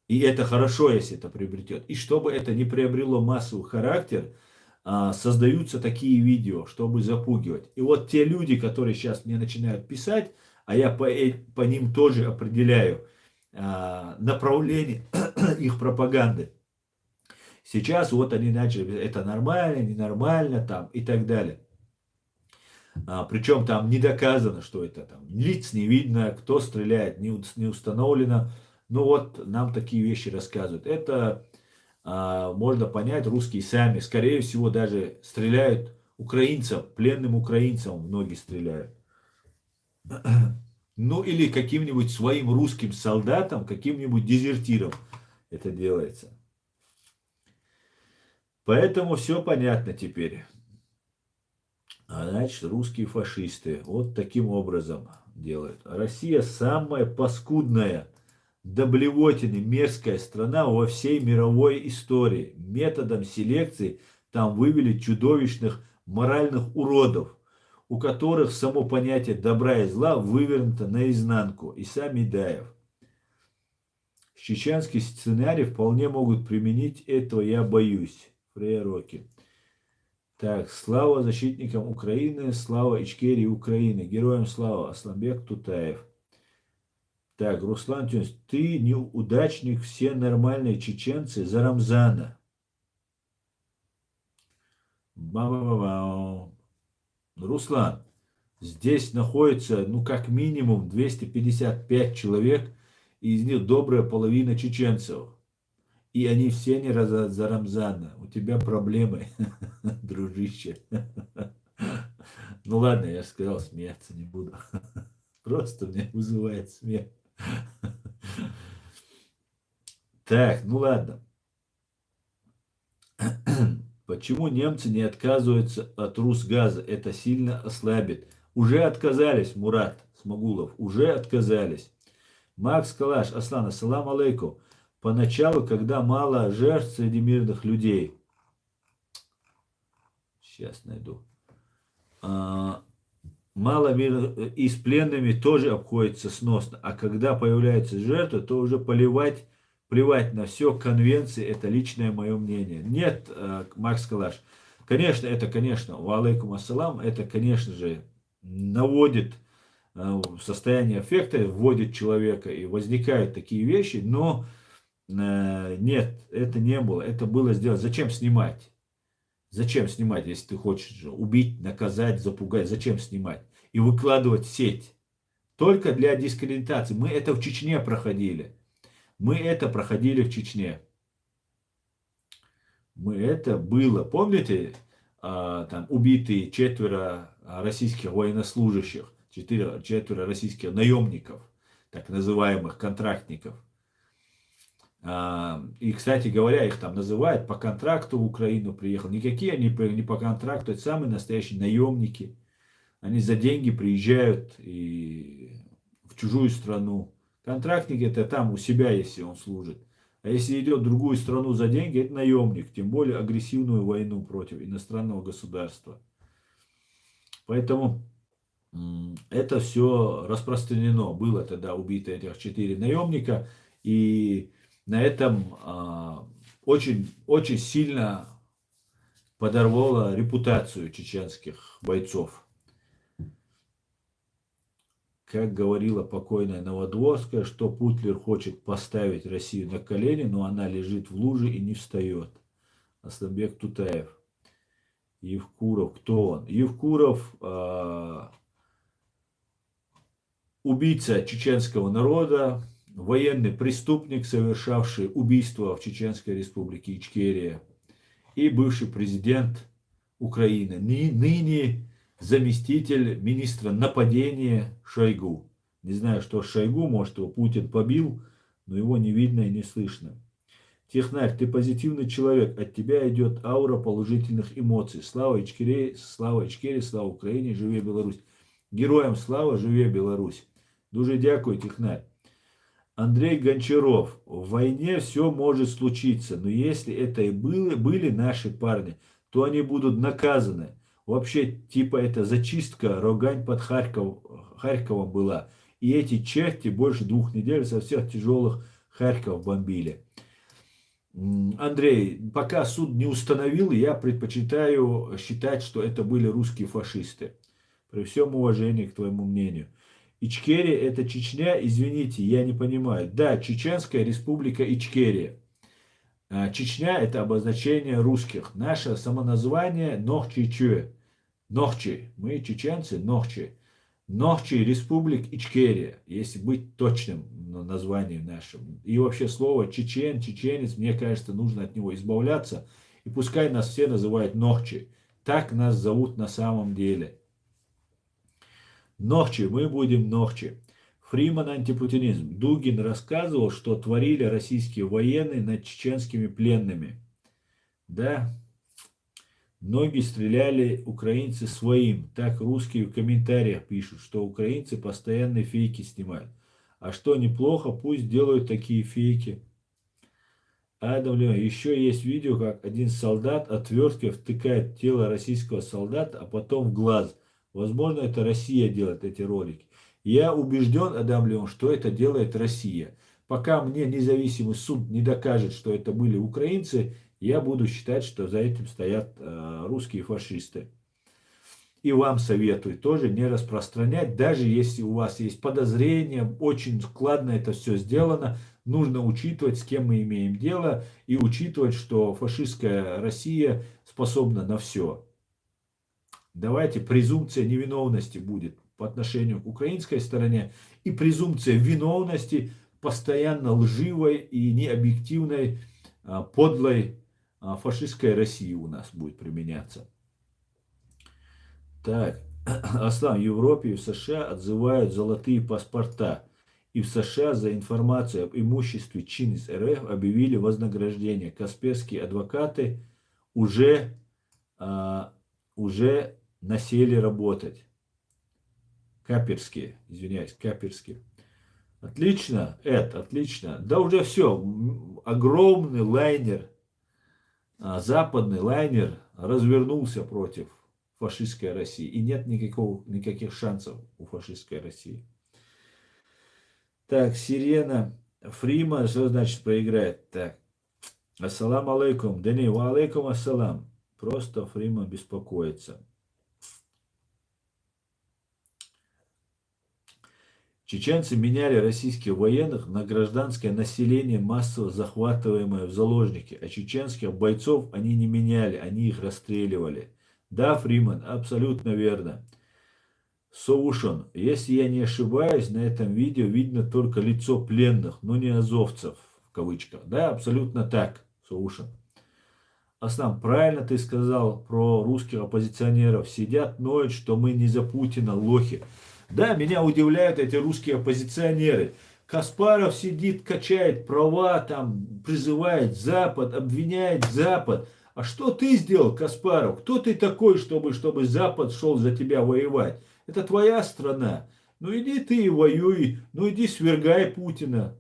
И это хорошо, если это приобретет. И чтобы это не приобрело массовый характер, создаются такие видео, чтобы запугивать. И вот те люди, которые сейчас мне начинают писать, а я по ним тоже определяю направление их пропаганды. Сейчас вот они начали, это нормально, ненормально там и так далее. Причем там не доказано, что это там. Лиц не видно, кто стреляет, не установлено. Ну вот нам такие вещи рассказывают. Это можно понять, русские сами, скорее всего, даже стреляют украинцам, пленным украинцам многие стреляют. Ну или каким-нибудь своим русским солдатам, каким-нибудь дезертиром это делается. Поэтому все понятно теперь. Значит, русские фашисты вот таким образом делают. Россия самая паскудная, до блевотины мерзкая страна во всей мировой истории. Методом селекции там вывели чудовищных моральных уродов, у которых само понятие добра и зла вывернуто наизнанку. И сам Медаев. Чеченский сценарий вполне могут применить, этого я боюсь. Фрейроки. Так, слава защитникам Украины, слава Ичкерии Украины, героям слава, Асланбек Тутаев. Так, Руслан Тюнс, ты неудачник, все нормальные чеченцы за Рамзана. Ба-ба-ба-ба. Руслан, здесь находится, ну, как минимум 255 человек, и из них добрая половина чеченцев. И они все не за Рамзана. У тебя проблемы, дружище. Ну ладно, я же сказал, смеяться не буду. Просто мне вызывает смех. Так, ну ладно. Почему немцы не отказываются от Русгаза? Это сильно ослабит. Уже отказались, Мурат Смогулов. Уже отказались. Макс Калаш, Аслан, ассалам алейкум. Поначалу, когда мало жертв среди мирных людей. Сейчас найду. Мало мирных, и с пленными тоже обходится сносно. А когда появляются жертвы, то уже плевать на все. Конвенции, это личное мое мнение. Нет, Макс Калаш. Конечно, ва алейкум ассалам, это, конечно же, наводит в состояние аффекта, вводит человека, и возникают такие вещи, но нет, это не было. Это было сделано. Зачем снимать? Зачем снимать, если ты хочешь убить, наказать, запугать? Зачем снимать? И выкладывать в сеть. Только для дискредитации. Мы это в Чечне проходили. Мы это проходили в Чечне. Мы это было. Помните, там убитые 4 российских военнослужащих, 4 российских наемников, так называемых контрактников. И, кстати говоря, их там называют по контракту в Украину приехал. Никакие они не по контракту, это самые настоящие наемники. Они за деньги приезжают и в чужую страну. Контрактник это там у себя, если он служит. А если идет в другую страну за деньги, это наемник. Тем более агрессивную войну против иностранного государства. Поэтому это все распространено. Было тогда убито этих 4 наемника. И на этом очень, очень сильно подорвало репутацию чеченских бойцов. Как говорила покойная Новодворская, что Путлер хочет поставить Россию на колени, но она лежит в луже и не встает. Асланбек Тутаев. Евкуров. Кто он? Евкуров убийца чеченского народа, военный преступник, совершавший убийство в Чеченской республике Ичкерия, и бывший президент Украины, ныне заместитель министра нападения Шойгу. Не знаю, что Шойгу, может, его Путин побил, но его не видно и не слышно. Технарь, ты позитивный человек, от тебя идет аура положительных эмоций. Слава Ичкерии, слава Украине, живе Беларусь. Героям слава, живе Беларусь. Дуже дякую, Технарь. Андрей Гончаров. В войне все может случиться, но если это и были наши парни, то они будут наказаны. Вообще, типа, это зачистка, Рогань под Харьковом была. И эти черти больше 2 недель со всех тяжелых Харьков бомбили. Андрей, пока суд не установил, я предпочитаю считать, что это были русские фашисты. При всем уважении к твоему мнению. Ичкерия это Чечня, извините, я не понимаю. Да, Чеченская республика Ичкерия. Чечня это обозначение русских. Наше самоназвание Нохчичуэ. Нохчи. Мы чеченцы Нохчи. Нохчи Республик Ичкерия, если быть точным названием нашим. И вообще слово чечен, чеченец, мне кажется, нужно от него избавляться. И пускай нас все называют Нохчи. Так нас зовут на самом деле. Нохчи, мы будем Нохчи. Фриман антипутинизм. Дугин рассказывал, что творили российские военные над чеченскими пленными. Да, многие стреляли украинцы своим. Так русские в комментариях пишут, что украинцы постоянно фейки снимают. А что неплохо, пусть делают такие фейки. Адам Леон. Еще есть видео, как один солдат отверткой втыкает тело российского солдата, а потом в глаз. Возможно, это Россия делает эти ролики. Я убежден, Адам Леон, что это делает Россия. Пока мне независимый суд не докажет, что это были украинцы, я буду считать, что за этим стоят русские фашисты. И вам советую тоже не распространять, даже если у вас есть подозрения, очень складно это все сделано, нужно учитывать, с кем мы имеем дело, и учитывать, что фашистская Россия способна на все. Давайте презумпция невиновности будет по отношению к украинской стороне, и презумпция виновности постоянно лживой и необъективной, подлой фашистской России у нас будет применяться. Так, Аслан, в Европе и в США отзывают золотые паспорта. И в США за информацию об имуществе чин из РФ объявили вознаграждение. Касперские адвокаты уже насели работать. Каперские, извиняюсь, каперские. Отлично, Эд, отлично. Да уже все, огромный лайнер, западный лайнер развернулся против фашистской России. И нет никаких шансов у фашистской России. Так, Сирена Фрима, что значит проиграет? Так, ассалам алейкум. Да не, ва алейкум ассалам. Просто Фрима беспокоится. Чеченцы меняли российских военных на гражданское население, массово захватываемое в заложники. А чеченских бойцов они не меняли, они их расстреливали. Да, Фриман, абсолютно верно. Соушон, если я не ошибаюсь, на этом видео видно только лицо пленных, но не азовцев, в кавычках. Да, абсолютно так, Соушон. Аслан, правильно ты сказал про русских оппозиционеров. Сидят, ноют, что мы не за Путина, лохи. Да, меня удивляют эти русские оппозиционеры. Каспаров сидит, качает права, там, призывает Запад, обвиняет Запад. А что ты сделал, Каспаров? Кто ты такой, чтобы Запад шел за тебя воевать? Это твоя страна. Ну иди ты и воюй, ну иди свергай Путина.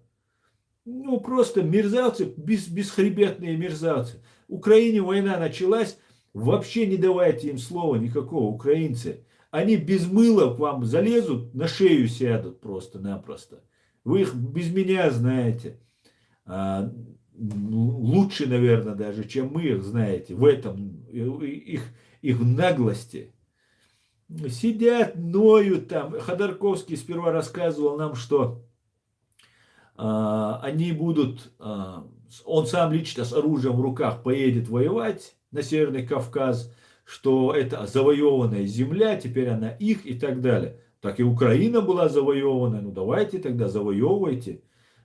Ну просто мерзавцы, бесхребетные мерзавцы. В Украине война началась, вообще не давайте им слова никакого, украинцы. Они без мыла к вам залезут, на шею сядут просто-напросто. Вы их без меня знаете. Лучше, наверное, даже, чем мы их знаете. В этом их наглости. Сидят, ноют там. Ходорковский сперва рассказывал нам, что они будут, он сам лично с оружием в руках поедет воевать на Северный Кавказ, что это завоеванная земля, теперь она их и так далее. Так и Украина была завоевана, ну давайте тогда завоевывайте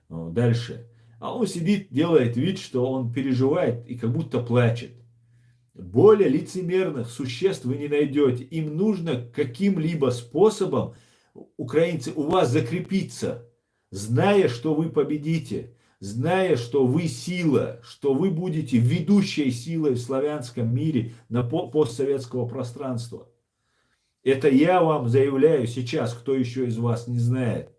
дальше. А он сидит, делает вид, что он переживает и как будто плачет. Более лицемерных существ вы не найдете. Им нужно каким-либо способом, украинцы, у вас закрепиться, зная, что вы победите, зная, что вы сила, что вы будете ведущей силой в славянском мире на постсоветского пространства. Это я вам заявляю сейчас, кто еще из вас не знает.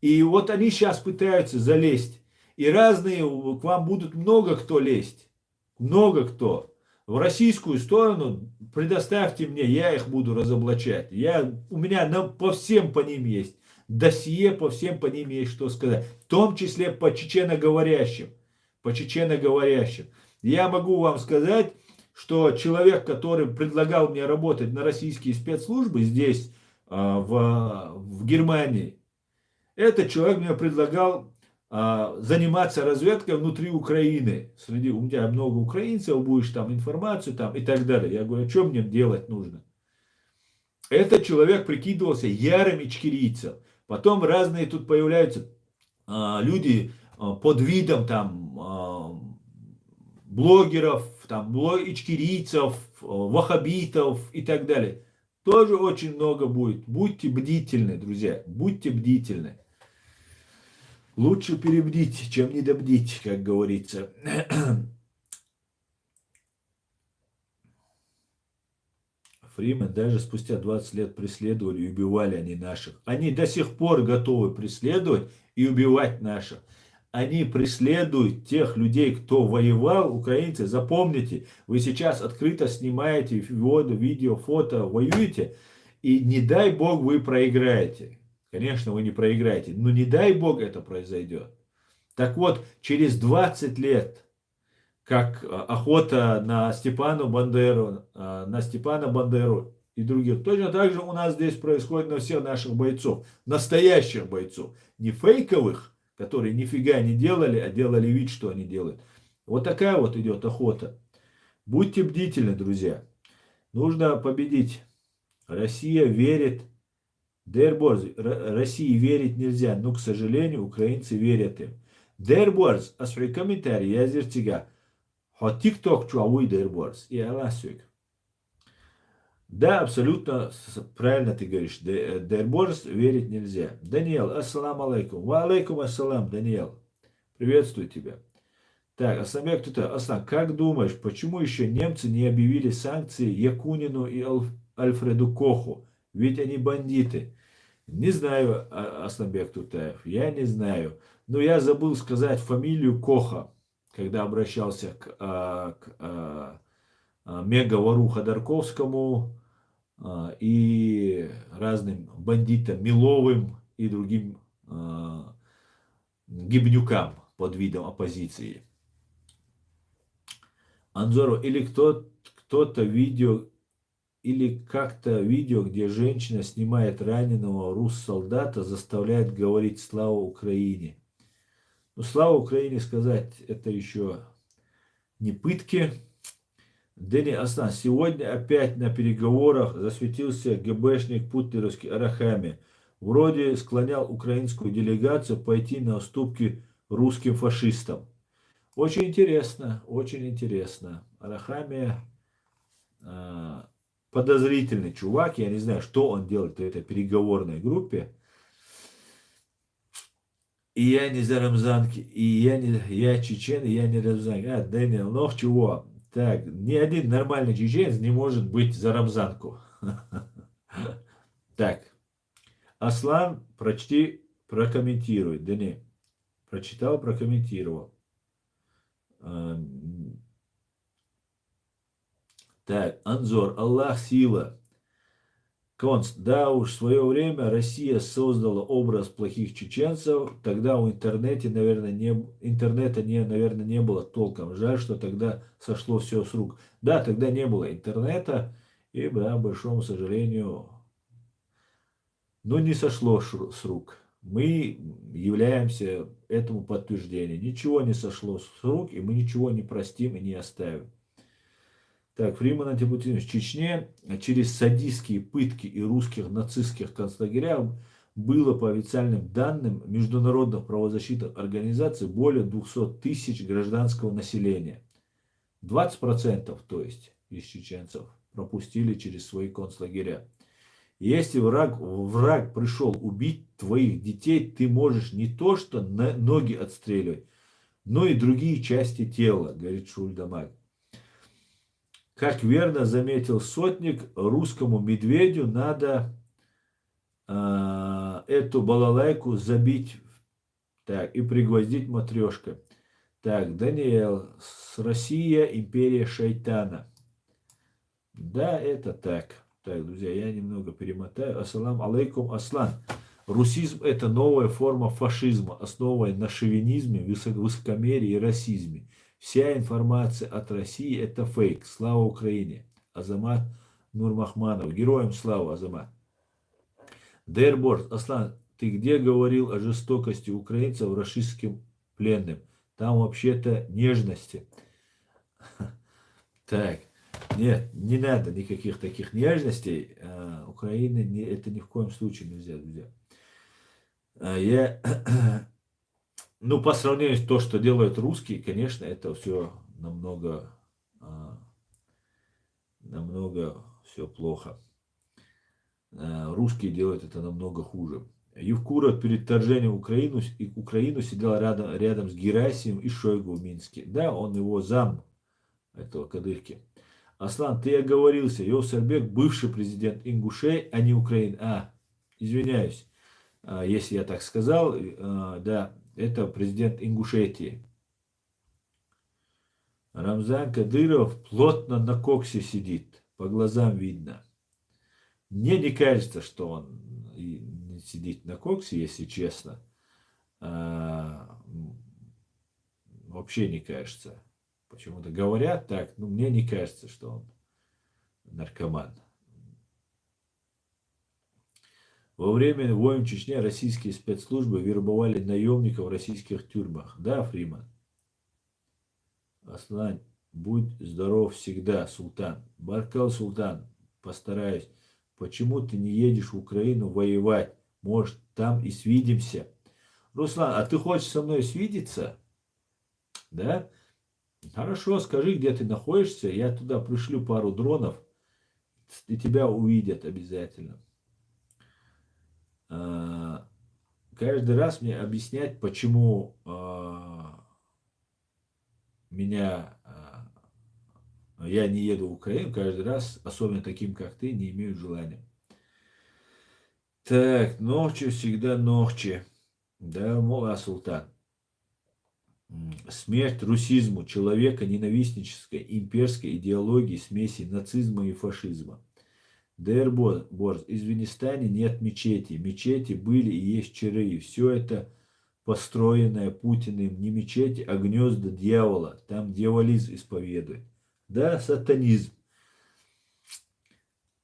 И вот они сейчас пытаются залезть. И разные, к вам будут много кто лезть. Много кто. В российскую сторону предоставьте мне, я их буду разоблачать. У меня по всем по ним есть досье, по всем по ним есть что сказать. В том числе по чеченоговорящим. По чеченоговорящим. Я могу вам сказать, что человек, который предлагал мне работать на российские спецслужбы здесь, в Германии, этот человек мне предлагал заниматься разведкой внутри Украины. Среди у тебя много украинцев, будешь там информацию там и так далее. Я говорю, а что мне делать нужно? Этот человек прикидывался ярым ичкерийцем. Потом разные тут появляются люди под видом там блогеров, там ичкерийцев, ваххабитов и так далее. Тоже очень много будет. Будьте бдительны, друзья, будьте бдительны. Лучше перебдить, чем недобдить, как говорится. Фримен даже спустя 20 лет преследовали и убивали они наших. Они до сих пор готовы преследовать и убивать наших. Они преследуют тех людей, кто воевал, украинцы. Запомните, вы сейчас открыто снимаете видео, фото, воюете, и не дай бог вы проиграете. Конечно, вы не проиграете, но не дай бог это произойдет. Так вот, через 20 лет как охота на Степана Бандеру и других. Точно так же у нас здесь происходит на всех наших бойцов, настоящих бойцов, не фейковых, которые нифига не делали, а делали вид, что они делают. Вот такая вот идет охота. Будьте бдительны, друзья. Нужно победить. Россия верит. Дерборз, России верить нельзя, но, к сожалению, украинцы верят им. Дерборз, а свои комментарии я зертига. Ha TikTokçu avuй Дерборс и Аласюк. Да, абсолютно правильно ты говоришь. Дерборс верить нельзя. Даниэл, ассалам алейкум. Ва алейкум ассалам, Даниэл. Приветствую тебя. Так, Асланбек Тута, Аслан, как думаешь, почему еще немцы не объявили санкции Якунину и Альфреду Коху? Ведь они бандиты. Не знаю, Асланбек Тутаев, я не знаю. Но я забыл сказать фамилию Коха, когда обращался к мега-вору Ходорковскому и разным бандитам Миловым и другим гибнюкам под видом оппозиции. Анзору, или кто-то видео, или как-то видео, где женщина снимает раненого рус-солдата, заставляет говорить «Слава Украине». Ну, «Слава Украине» сказать, это еще не пытки. Дени Аслан, сегодня опять на переговорах засветился ГБшник путлеровский Арахами. Вроде склонял украинскую делегацию пойти на уступки русским фашистам. Очень интересно, очень интересно. Арахами подозрительный чувак, я не знаю, что он делает в этой переговорной группе. И я не за рамзанки, и я чечен, и я не рамзанки. Дэниел, ну чего? Так, ни один нормальный чеченец не может быть за рамзанку. Так, Аслан, прочти, прокомментируй. Да не, прочитал, прокомментировал. Так, Анзор, Аллах сила. Конст, да уж, в свое время Россия создала образ плохих чеченцев, тогда у интернета, наверное, не было толком. Жаль, что тогда сошло все с рук. Да, тогда не было интернета, и, да, к большому сожалению, но не сошло с рук. Мы являемся этому подтверждением. Ничего не сошло с рук, и мы ничего не простим и не оставим. Так, Фриман Антипутинович, в Чечне через садистские пытки и русских нацистских концлагеря было, по официальным данным международных правозащитных организаций, более 200 тысяч гражданского населения. 20%, то есть, из чеченцев пропустили через свои концлагеря. Если враг пришел убить твоих детей, ты можешь не то что ноги отстреливать, но и другие части тела, говорит Шульдамаг. Как верно заметил Сотник, русскому медведю надо эту балалайку забить так, и пригвоздить матрешкой. Так, Даниэл, Россия империя шайтана. Да, это так. Так, друзья, я немного перемотаю. Ассалам алейкум, Аслан. Русизм – это новая форма фашизма, основанная на шовинизме, высокомерии и расизме. Вся информация от России – это фейк. Слава Украине. Азамат Нурмахманов. Героям слава, Азамат. Дерборд, Аслан, ты где говорил о жестокости украинцев рашистским пленным? Там вообще-то нежности. Так. Нет, не надо никаких таких нежностей. Украины это ни в коем случае нельзя, друзья. Я, ну, по сравнению с то, что делают русские, конечно, это все намного, намного все плохо. Русские делают это намного хуже. Евкуров перед вторжением в Украину сидел рядом с Герасимом и Шойгу в Минске. Да, он его зам, этого Кадырки. Аслан, ты оговорился. Йосербек бывший президент Ингушей, а не Украины. Извиняюсь, если я так сказал. Да, это президент Ингушетии. Рамзан Кадыров плотно на коксе сидит. По глазам видно. Мне не кажется, что он сидит на коксе, если честно. Вообще не кажется. Почему-то говорят так, но мне не кажется, что он наркоман. Во время войн в Чечне российские спецслужбы вербовали наемников в российских тюрьмах. Да, Фриман? Аслан, будь здоров всегда, Султан. Баркал, Султан, постараюсь. Почему ты не едешь в Украину воевать? Может, там и свидимся? Руслан, а ты хочешь со мной свидеться? Да? Хорошо, скажи, где ты находишься. Я туда пришлю пару дронов. И тебя увидят обязательно. Каждый раз мне объяснять, почему я не еду в Украину, каждый раз, особенно таким, как ты, не имею желания. Так, ночью всегда ночи. Да, Мола Султан. Смерть русизму, человека ненавистнической имперской идеологии смеси нацизма и фашизма. Борз, из Венестане нет мечети. Мечети были и есть чиры. Все это построенное Путиным не мечети, а гнезда дьявола. Там дьяволизм исповедует. Да, сатанизм.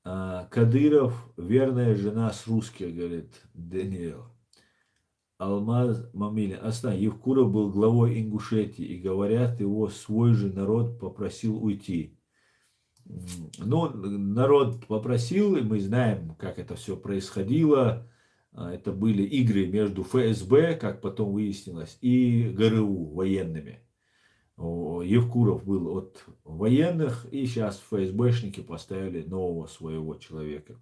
Кадыров, верная жена с русских, говорит Даниэл. Алмаз Мамилин. Аслан, Евкуров был главой Ингушетии, и говорят, его свой же народ попросил уйти. Ну, народ попросил, и мы знаем, как это все происходило. Это были игры между ФСБ, как потом выяснилось, и ГРУ военными. Евкуров был от военных, и сейчас ФСБшники поставили нового своего человека.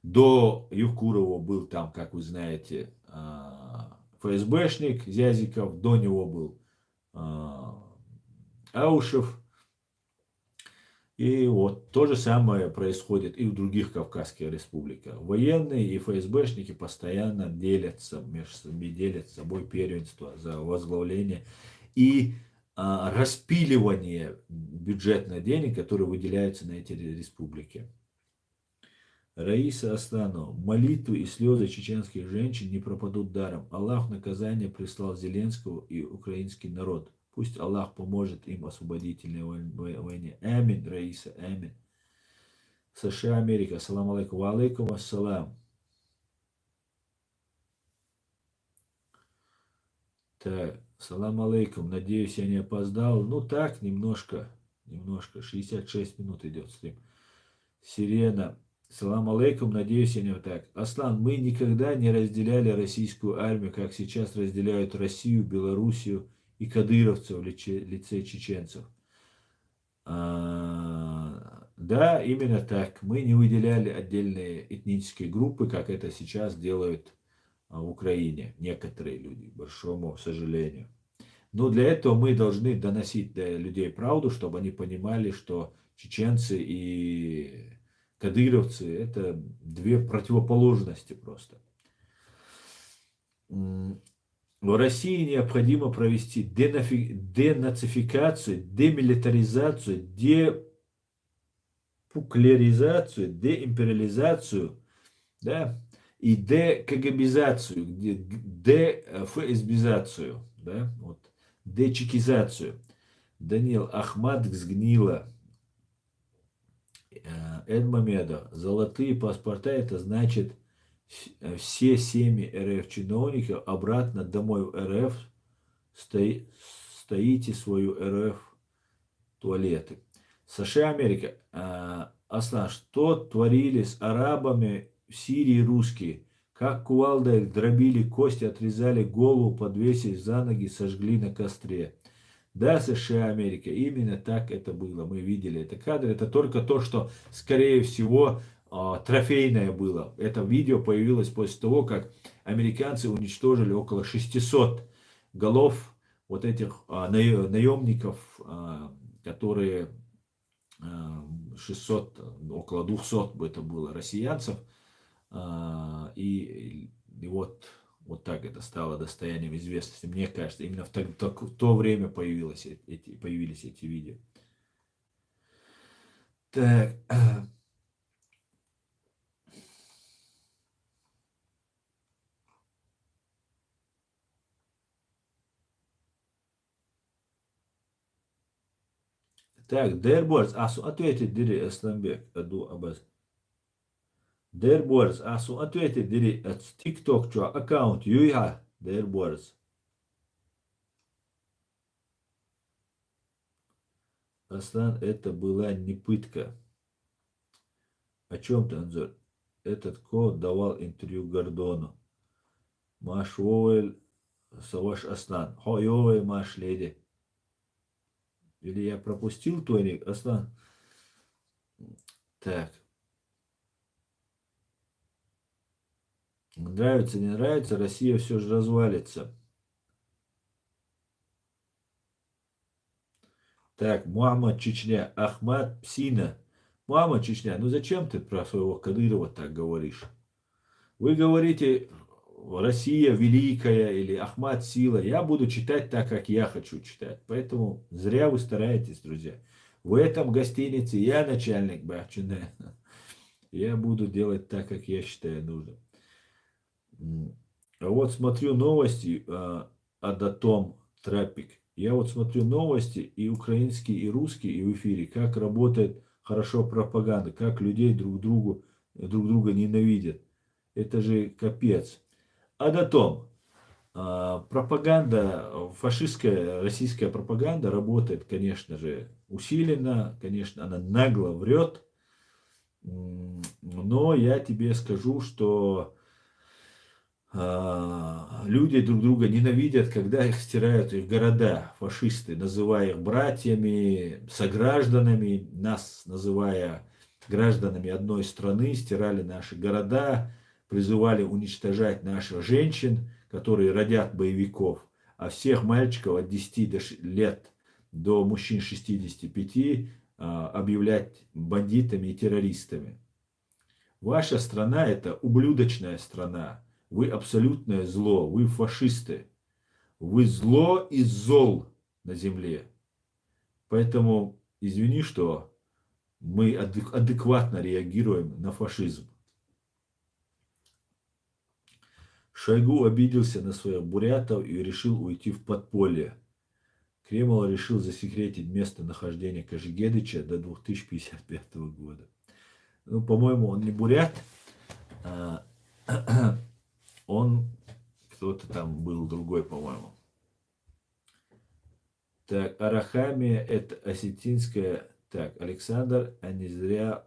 До Евкурова был там, как вы знаете, ФСБшник Зязиков, до него был Аушев. И вот то же самое происходит и в других Кавказских республиках. Военные и ФСБшники постоянно делятся между собой, делят с собой первенство за возглавление и распиливание бюджетных денег, которые выделяются на эти республики. Раиса Асланова. Молитвы и слезы чеченских женщин не пропадут даром. Аллах наказание прислал Зеленского и украинский народ. Пусть Аллах поможет им в освободительной войне. Амин, Раиса, амин. США, Америка. Ассаламу алейкум. Ва алейкум ассалам. Так, салам алейкум. Надеюсь, я не опоздал. Ну так, немножко. 66 минут идет стрим. Сирена. Салам алейкум. Надеюсь, я не так. Аслан, мы никогда не разделяли российскую армию, как сейчас разделяют Россию, Белоруссию и кадыровцев в лице чеченцев. Да, именно так. Мы не выделяли отдельные этнические группы, как это сейчас делают в Украине некоторые люди, к большому сожалению. Но для этого мы должны доносить до людей правду, чтобы они понимали, что чеченцы и кадыровцы – это две противоположности просто. В России необходимо провести денацификацию, демилитаризацию, депукляризацию, деимпериализацию, да, и декагабизацию, дефсбизацию, да, вот, дечекизацию. Даниил Ахмад сгнила. Эдмамеда. Золотые паспорта, это значит все семьи РФ чиновников обратно домой в РФ, стоите свою РФ туалеты. США, Америка. Аслан, что творили с арабами в Сирии русские? Как кувалдой дробили кости, отрезали голову, подвесили за ноги, сожгли на костре. Да, США, Америка, именно так это было. Мы видели это кадры. Это только то, что, скорее всего, трофейное было. Это видео появилось после того, как американцы уничтожили около 600 голов вот этих наемников, которые 600, около 200 бы это было россиянцев. И вот так это стало достоянием известности. Мне кажется, именно в то время появились эти видео. Так. Так, Дерборс, ответит Дири Асламбек, Аду Абаз. Дерборс, ответит Дири TikTok, что аккаунт Юйха, Дерборс. Аслан, это была не пытка. О чем ты, Анзор? Этот кот давал интервью Гордону. Маш Вовель, Саваш Аслан. Хойовый Маш Леди. Или я пропустил Тоник, Аслан? Так. Нравится, не нравится, Россия все же развалится. Так, Муаммад Чечня, Ахмад Псина. Муаммад Чечня, ну зачем ты про своего Кадырова так говоришь? Вы говорите, Россия великая или Ахмад сила. Я буду читать так, как я хочу читать. Поэтому зря вы стараетесь, друзья. В этом гостинице я начальник Бахчине. Я буду делать так, как я считаю нужным. А вот смотрю новости о Датом Трапик. Я вот смотрю новости и украинские, и русские, и в эфире, как работает хорошо пропаганда, как людей друг друга ненавидят. Это же капец. А Датом. Пропаганда, фашистская российская пропаганда работает, конечно же, усиленно, конечно, она нагло врет. Но я тебе скажу, что люди друг друга ненавидят, когда их стирают их города, фашисты, называя их братьями, согражданами, нас называя гражданами одной страны, стирали наши города, призывали уничтожать наших женщин, которые родят боевиков, а всех мальчиков от 10 лет до мужчин 65 объявлять бандитами и террористами. Ваша страна – это ублюдочная страна. Вы абсолютное зло, вы фашисты. Вы зло и зол на земле. Поэтому извини, что мы адекватно реагируем на фашизм. Шойгу обиделся на своих бурятов и решил уйти в подполье. Кремль решил засекретить местонахождение Кожегедыча до 2055 года. Ну, по-моему, он не бурят, он кто-то там был другой, по-моему. Так, Арахамия это осетинская. Так, Александр не зря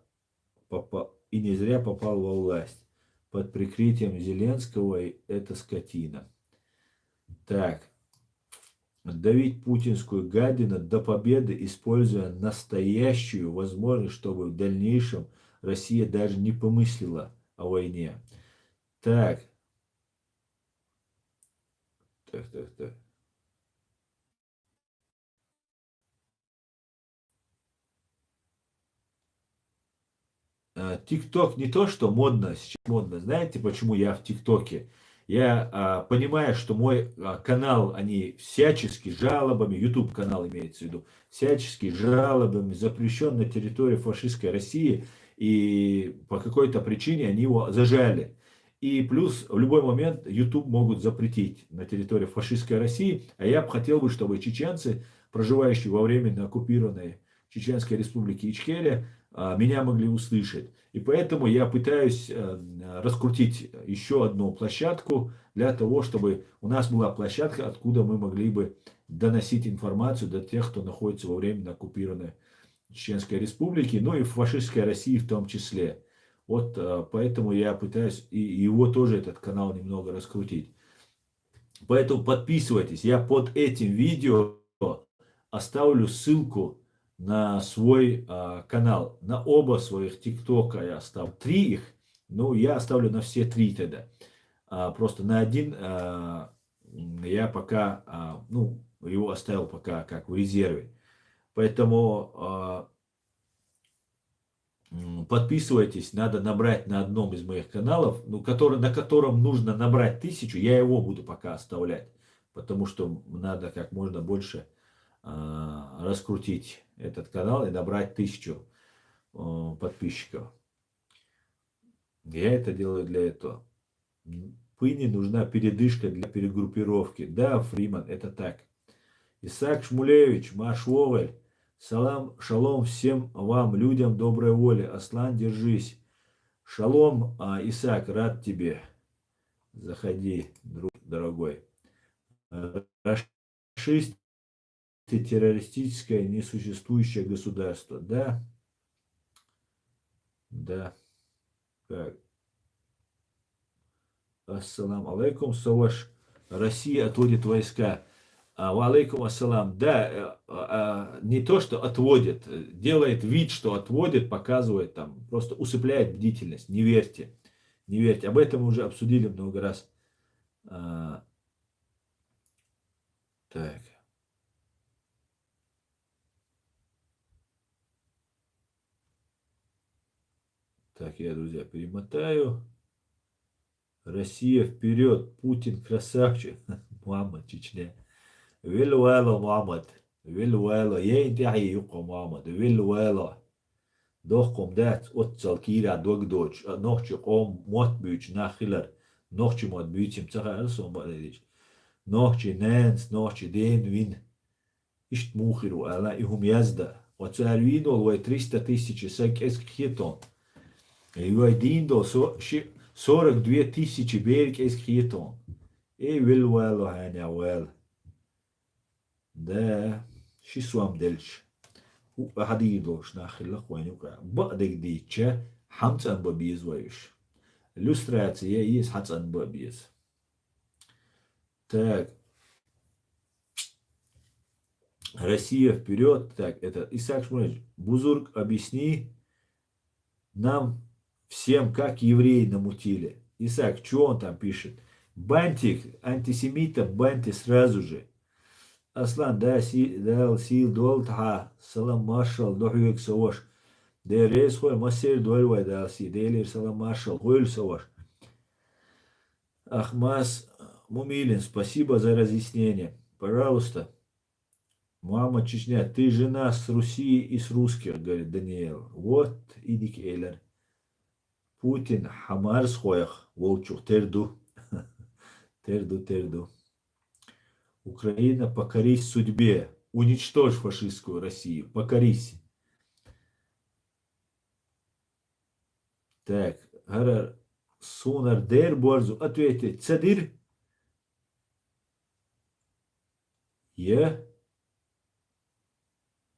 попал во власть. Под прикрытием Зеленского это скотина. Так, давить путинскую гадину до победы, используя настоящую возможность, чтобы в дальнейшем Россия даже не помыслила о войне. Так. Так. ТикТок не то, что модно, сейчас модно. Знаете, почему я в ТикТоке? Я понимаю, что мой канал, они всячески жалобами, YouTube канал имеется в виду, всячески жалобами запрещен на территории фашистской России, и по какой-то причине они его зажали. И плюс в любой момент YouTube могут запретить на территории фашистской России, а я бы хотел бы, чтобы чеченцы, проживающие во временно оккупированной Чеченской республике Ичкерия, меня могли услышать. И поэтому я пытаюсь раскрутить еще одну площадку для того, чтобы у нас была площадка, откуда мы могли бы доносить информацию до тех, кто находится во временно оккупированной Чеченской Республики, ну и фашистской России в том числе. Вот поэтому я пытаюсь и его тоже этот канал немного раскрутить. Поэтому подписывайтесь. Я под этим видео оставлю ссылку на свой канал. На оба своих ТикТока я оставлю. 3 их. Ну, я оставлю на все 3 тогда. Просто на один я пока, ну, его оставил пока как в резерве. Поэтому подписывайтесь, надо набрать на одном из моих каналов, ну, на котором нужно набрать 1000, я его буду пока оставлять, потому что надо как можно больше раскрутить этот канал и набрать 1000 подписчиков. Я это делаю для этого. Пыне нужна передышка для перегруппировки. Да, Фриман, это так. Исаак Шмулевич, Маш Вовель. Салам, шалом всем вам, людям доброй воли. Аслан, держись. Шалом, Исаак, рад тебе. Заходи, друг дорогой. Рашист – террористическое несуществующее государство. Да? Да. Так. Ассалам алейкум, Саваш. Россия отводит войска. Алейкум ассалам. Да, не то, что отводит, делает вид, что отводит, показывает там, просто усыпляет бдительность. Не верьте. Не верьте. Об этом мы уже обсудили много раз. Так. Так, я, друзья, перемотаю. Россия вперед. Путин красавчик. Мама, Чечня. Вильвело, Мухаммад. Вильвело. Я интяхи юко, Мухаммад. Вильвело. Дохком дат отцал кира догдоч. Нохчи ком мот büyüç nahiler. Нохчи мот büyüçim цаха арсон баледич. Нохчи нэнс, нохчи ден вин. Ишт мухиру ала ихум язда. Оцарвин олвай 300 тысяч сак эскхитон. Юай диндо 42 тысячи берег эскхитон. Вильвело ханя вел. Да, шисуам дельч. Hadídos nákhilak vagyunk, badeg dítse, hamcanba bízva is. Люстрация есть хацанба без. Так. Россия вперед. Так, это Исаак Шмулевич. Бузург, объясни нам всем, как евреи намутили. Исаак, что он там пишет? Бантик, антисемита, банти сразу же. Аслан, да, сил долтха, салам маршал, дохуек саваш. Да рейс хой массер дольвай да си, дейлер салам маршал, хуэль саваш. Ахмас Мумилин, спасибо за разъяснение. Пожалуйста. Мама Чечня, ты жена с Руси и с русских, говорит Даниэл. Вот, идик эйлер. Путин, хамар схоях, волчух, терду. Терду. Украина, покорись судьбе, уничтожь фашистскую Россию, покорись. Так, Гарар Сунар Дер Борзу, ответьте, Цадир? Я?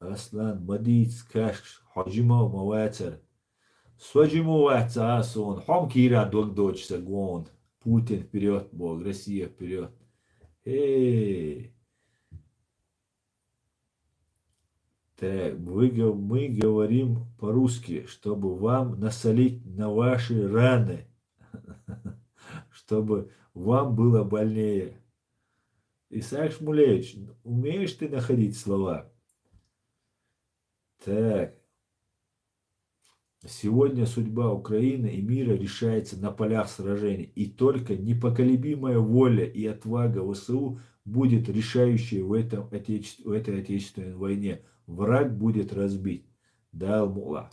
Аслан Мадиц Каш, Хаджима Маватер. Сваджиму Ватса Асон, Хом Кира Догдоч Сагон. Путин вперед, Бог, Россия вперед. Так, мы говорим по-русски, чтобы вам насолить на ваши раны, чтобы вам было больнее. Исаак Шмулевич, умеешь ты находить слова? Так, сегодня судьба Украины и мира решается на полях сражений, и только непоколебимая воля и отвага ВСУ будет решающей в этой отечественной войне. Враг будет разбит. Да, Алмула.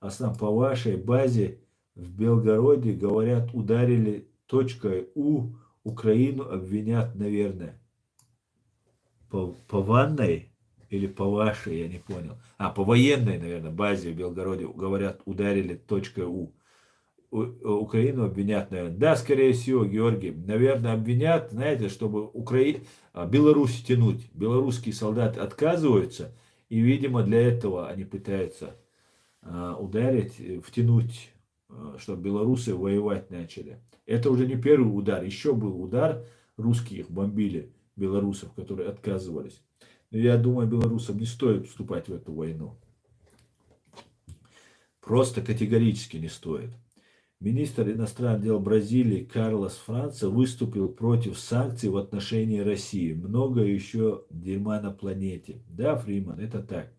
А сам по вашей базе в Белгороде, говорят, ударили точкой У, Украину обвинят, наверное. По ванной? Или по вашей, я не понял. По военной, наверное, базе в Белгороде, говорят, ударили точкой У. Украину обвинят, наверное. Да, скорее всего, Георгий. Наверное, обвинят, знаете, чтобы Беларусь тянуть. Белорусские солдаты отказываются. И, видимо, для этого они пытаются ударить, втянуть, чтобы белорусы воевать начали. Это уже не первый удар. Еще был удар, русские их бомбили, белорусов, которые отказывались. Но я думаю, белорусам не стоит вступать в эту войну. Просто категорически не стоит. Министр иностранных дел Бразилии Карлос Франца выступил против санкций в отношении России. Много еще дерьма на планете. Да, Фриман, это так.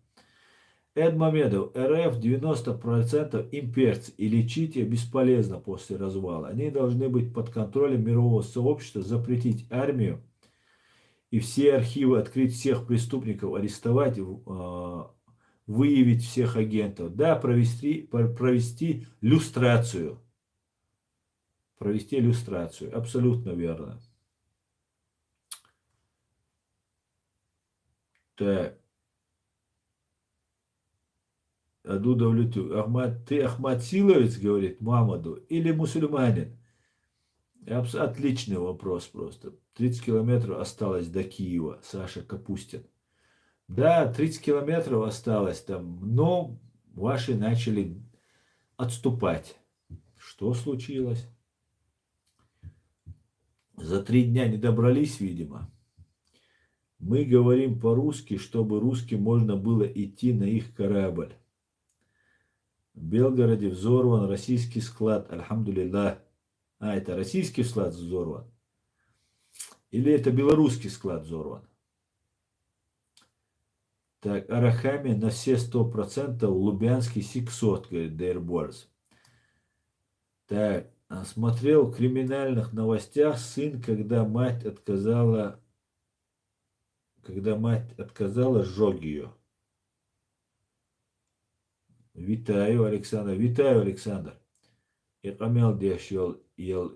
Эд Мамедов, РФ 90% имперцы, и лечить их бесполезно после развала. Они должны быть под контролем мирового сообщества, запретить армию и все архивы, открыть всех преступников, арестовать, выявить всех агентов. Да, провести люстрацию. Провести иллюстрацию. Абсолютно верно. Так. Адуда улетю. Ты Ахмад Силовец, говорит Мамаду, или мусульманин? Отличный вопрос просто. 30 километров осталось до Киева, Саша Капустин. Да, 30 километров осталось там, но ваши начали отступать. Что случилось? За 3 дня не добрались, видимо. Мы говорим по-русски, чтобы русским можно было идти на их корабль. В Белгороде взорван российский склад, альхамдулилlah. Это российский склад взорван? Или это белорусский склад взорван? Так, Арахами на все 100% Лубянский Сиксот, говорит Дейрборс. Так, смотрел в криминальных новостях сын, когда мать отказала, сжег ее. Витаю, Александр. Витаю, Александр. Икамел деш йол ел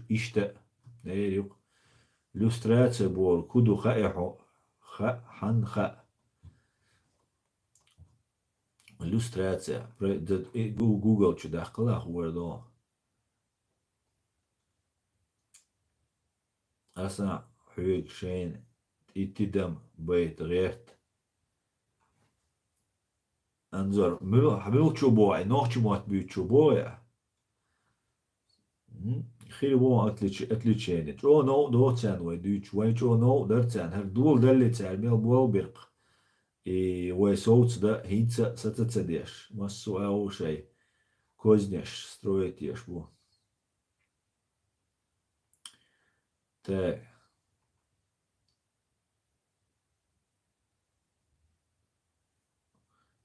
иште. Люстрация бор. Куду хаэхо. Ханха. Люстрация. Google чудах калах уэрдо. Аса хуик шейн. Итидам бейт рехт. Анзор, мил чубой, ног чему отбьют чубоя. Хилбо отличение. Чо но до цен дюч, чо но дар цен. Хер дул дали цен, мил бол бирк. И соуц да хинца сацацадеш. Массу аушай. Кознеш строит ешбу. Так.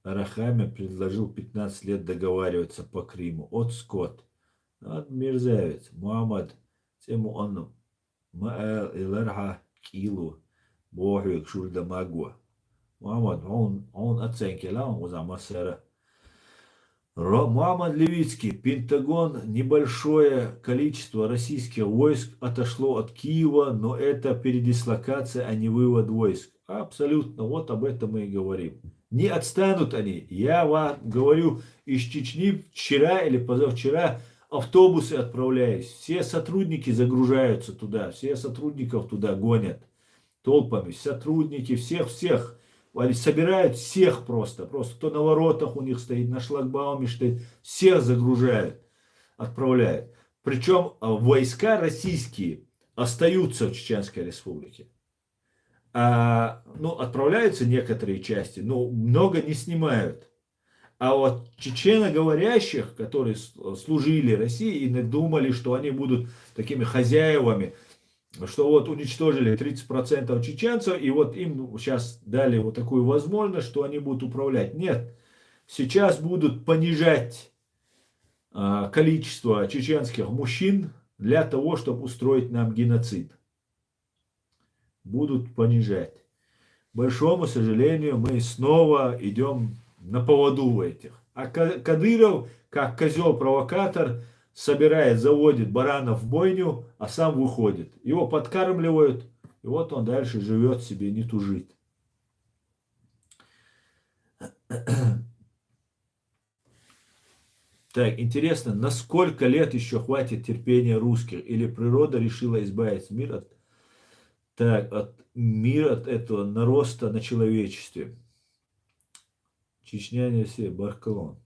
Арахами предложил 15 лет договариваться по Криму. От Скотт. Мерзавец. Мухаммад. Тему он. Маэл Иларха Килу. Бохуик Шульда Магуа. Мухаммад. Он оценки лаун узамасера. Мухаммад Левицкий. Пентагон. Небольшое количество российских войск отошло от Киева, но это передислокация, а не вывод войск. Абсолютно. Вот об этом мы и говорим. Не отстанут они. Я вам говорю, из Чечни вчера или позавчера автобусы отправляюсь. Все сотрудники загружаются туда. Все сотрудников туда гонят. Толпами. Сотрудники всех. Они собирают всех просто. Просто кто на воротах у них стоит, на шлагбауме стоит. Всех загружают. Отправляют. Причем войска российские остаются в Чеченской Республике. Отправляются некоторые части, но много не снимают. А вот чеченоговорящих, которые служили России и думали, что они будут такими хозяевами, что вот уничтожили 30% чеченцев, и вот им сейчас дали вот такую возможность, что они будут управлять. Нет, сейчас будут понижать количество чеченских мужчин для того, чтобы устроить нам геноцид. Будут понижать. К большому сожалению, мы снова идем на поводу у этих. А Кадыров, как козел-провокатор, собирает, заводит баранов в бойню, а сам выходит. Его подкармливают, и вот он дальше живет себе, не тужит. Так, интересно, на сколько лет еще хватит терпения русских? Или природа решила избавить мир от Так, мир от этого нароста на человечестве. Чечня не все, Баркалон.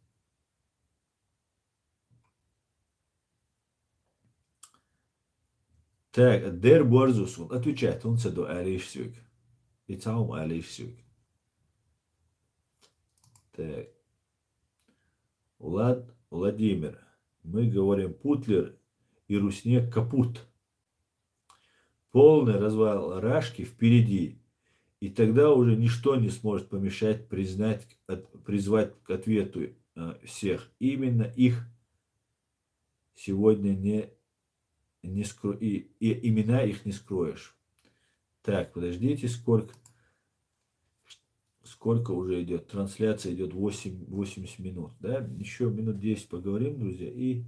Так, der Борзусун. Отвечает, он седо алишсюк. И цаум алишсюк. Так, Владимир. Мы говорим Путлер и Руснек капут. Полный развал Рашки впереди. И тогда уже ничто не сможет помешать призвать к ответу всех. Именно их сегодня и имена их не скроешь. Так, подождите, сколько уже идет? Трансляция идет 80 минут. Да? Еще минут 10 поговорим, друзья, и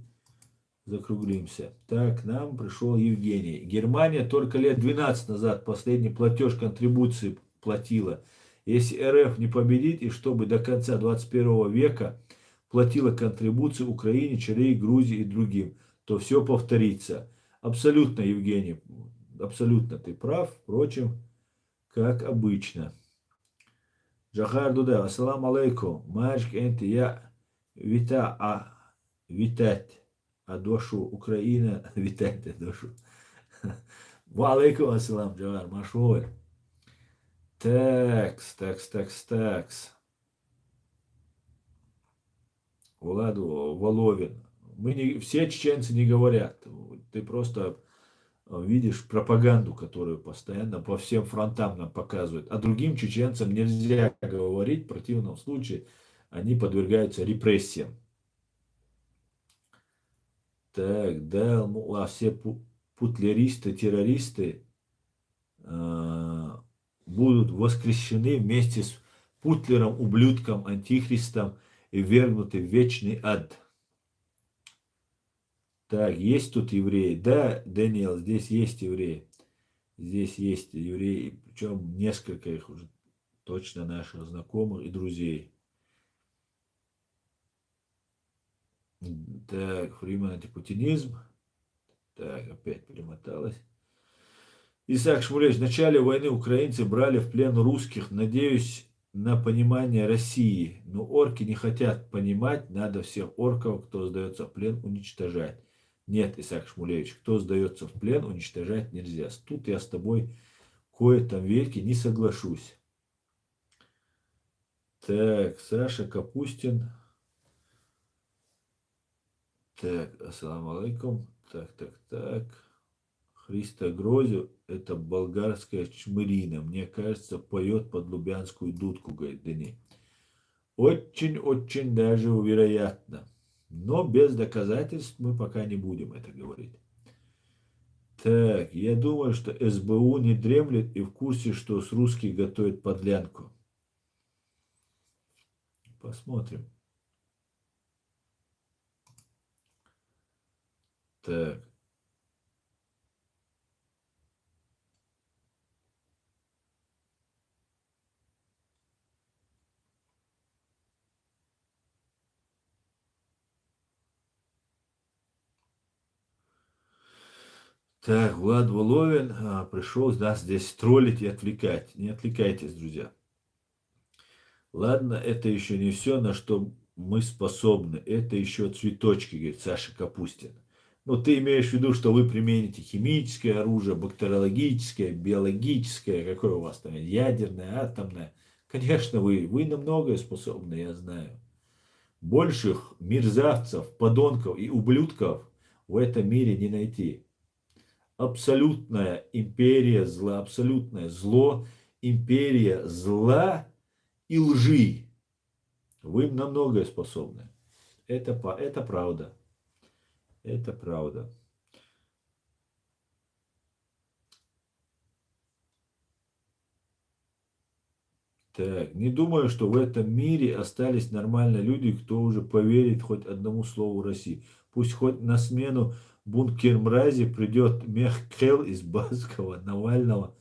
закруглимся. Так, нам пришел Евгений. Германия только лет 12 назад последний платеж контрибуции платила. Если РФ не победит, и чтобы до конца 21 века платила контрибуции Украине, Чили, Грузии и другим, то все повторится. Абсолютно, Евгений, абсолютно ты прав. Впрочем, как обычно. Джахар Дуда, ассаламу алейкум. Мальчик, я витать. А душу Украина витайте душу. Ва алейкум ассалам, Джавар, машой. Такс. Владу Воловин. Все чеченцы не говорят. Ты просто видишь пропаганду, которую постоянно по всем фронтам нам показывают. А другим чеченцам нельзя говорить, в противном случае они подвергаются репрессиям. Так, да, а все путлеристы, террористы будут воскрешены вместе с Путлером, ублюдком, антихристом и вергнуты в вечный ад. Так, есть тут евреи? Да, Даниэл, здесь есть евреи. Здесь есть евреи, причем несколько их уже точно наших знакомых и друзей. Так, Фриман антипутинизм. Так, опять перемоталось. Исаак Шмулевич, в начале войны украинцы брали в плен русских, надеюсь на понимание России. Но орки не хотят понимать, надо всех орков, кто сдается в плен, уничтожать. Нет, Исаак Шмулевич, кто сдается в плен, уничтожать нельзя. Тут я с тобой в кои-то веки не соглашусь. Так, Саша Капустин. Так, ассаламу алейкум. Так. Христа Грозю, это болгарская чмырина. Мне кажется, поет под лубянскую дудку, говорит Дани. Очень даже вероятно. Но без доказательств мы пока не будем это говорить. Так, я думаю, что СБУ не дремлет и в курсе, что с русских готовят подлянку. Посмотрим. Так. Так, Влад Воловин пришел нас здесь троллить и отвлекать. Не отвлекайтесь, друзья. Ладно, это еще не все, на что мы способны. Это еще цветочки, говорит Саша Капустин. Ну, ты имеешь в виду, что вы примените химическое оружие, бактериологическое, биологическое, какое у вас там, ядерное, атомное. Конечно, вы на многое способны, я знаю. Больших мерзавцев, подонков и ублюдков в этом мире не найти. Абсолютная империя зла, абсолютное зло, империя зла и лжи. Вы на многое способны. Это правда. Это правда. Так, не думаю, что в этом мире остались нормальные люди, кто уже поверит хоть одному слову России. Пусть хоть на смену бункер-мрази придет Мехкел из Баскова, Навального,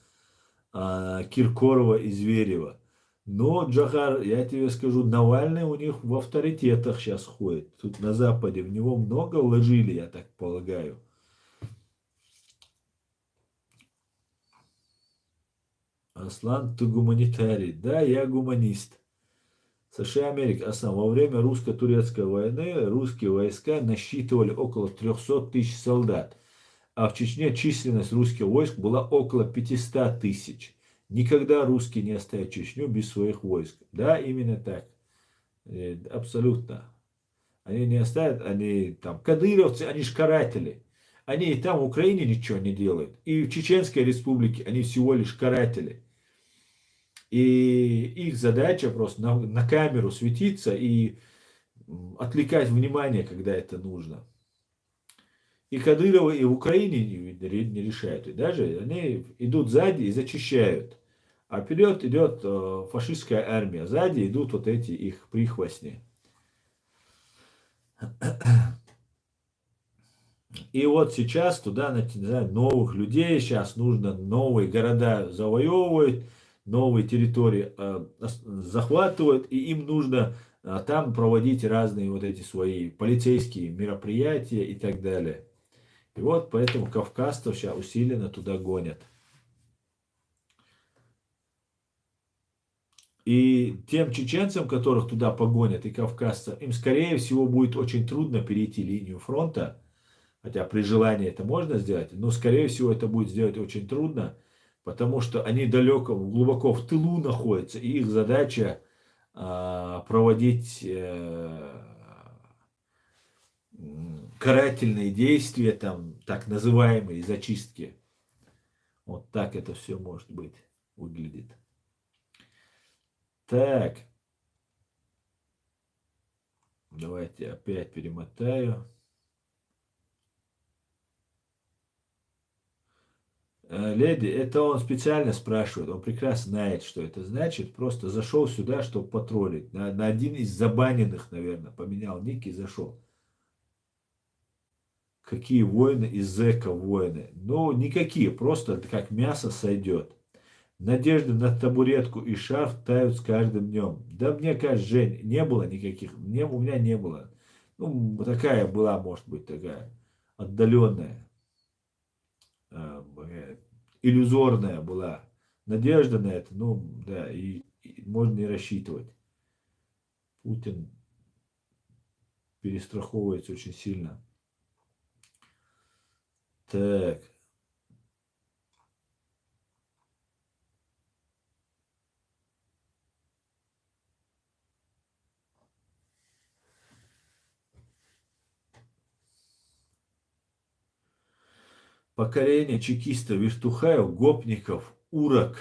Киркорова и Зверева. Но, Джахар, я тебе скажу, Навальный у них в авторитетах сейчас ходит. Тут на Западе в него много вложили, я так полагаю. Аслан, ты гуманитарий. Да, я гуманист. США, Америка, Аслан. Во время русско-турецкой войны русские войска насчитывали около 300 тысяч солдат, а в Чечне численность русских войск была около 500 тысяч. Никогда русские не оставят Чечню без своих войск. Да, именно так. Абсолютно. Они не оставят, они там, кадыровцы, они ж каратели. Они и там в Украине ничего не делают. И в Чеченской республике они всего лишь каратели. И их задача просто на камеру светиться и отвлекать внимание, когда это нужно. И Кадырова и в Украине не решают. И даже они идут сзади и зачищают. А вперед идет фашистская армия. Сзади идут вот эти их прихвостни. И вот сейчас туда начинают новых людей, сейчас нужно новые города завоевывать, новые территории захватывают, и им нужно там проводить разные вот эти свои полицейские мероприятия и так далее. И вот поэтому кавказцев сейчас усиленно туда гонят. И тем чеченцам, которых туда погонят, и кавказцам, им, скорее всего, будет очень трудно перейти линию фронта. Хотя при желании это можно сделать, но, скорее всего, это будет сделать очень трудно, потому что они далеко, глубоко в тылу находятся, и их задача проводить карательные действия, там, так называемые зачистки. Вот так это все может быть, выглядит. Так. Давайте опять перемотаю. Леди, это он специально спрашивает, он прекрасно знает, что это значит, просто зашел сюда, чтобы потроллить. На один из забаненных, наверное, поменял ник и зашел. Какие воины из зэка воины? Ну, никакие, просто как мясо сойдет. Надежды на табуретку и шарф тают с каждым днем. Да мне кажется, Жень, не было никаких, у меня не было. Ну, такая была, может быть, такая отдаленная, иллюзорная была надежда на это. Ну, да, и можно не рассчитывать. Путин перестраховывается очень сильно. Так. Покорение чекистов, вертухаев, гопников, урок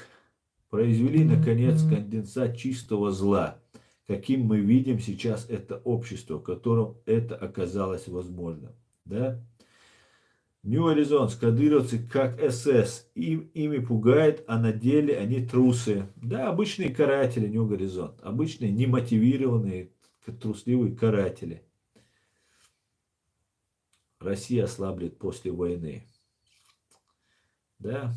произвели, наконец, конденсат чистого зла, каким мы видим сейчас это общество, в котором это оказалось возможно. Да? Нью Аризонс, кадыровцы как СС, ими пугает, а на деле они трусы. Да, обычные каратели Нью Горизонт, обычные немотивированные, трусливые каратели. Россия ослаблет после войны. Да.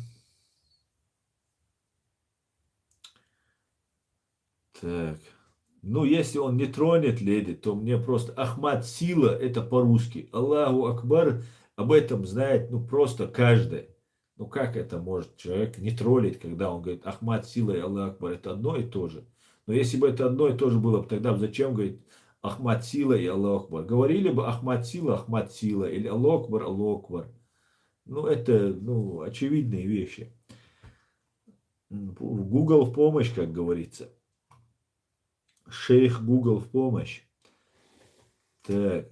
Так. Ну, если он не тронет леди, то мне просто Ахмад Сила, это по-русски. Аллаху Акбар, об этом знает, ну, просто каждый. Ну, как это может человек не троллить, когда он говорит Ахмад Сила и Аллах Акбар, это одно и то же. Но если бы это одно и то же было, тогда зачем говорить Ахмад Сила и Аллах Акбар? Говорили бы Ахмад Сила или Аллах Акбар, Аллах Акбар. Ну, это, ну, очевидные вещи. Google в помощь, как говорится. Шейх Google в помощь. Так.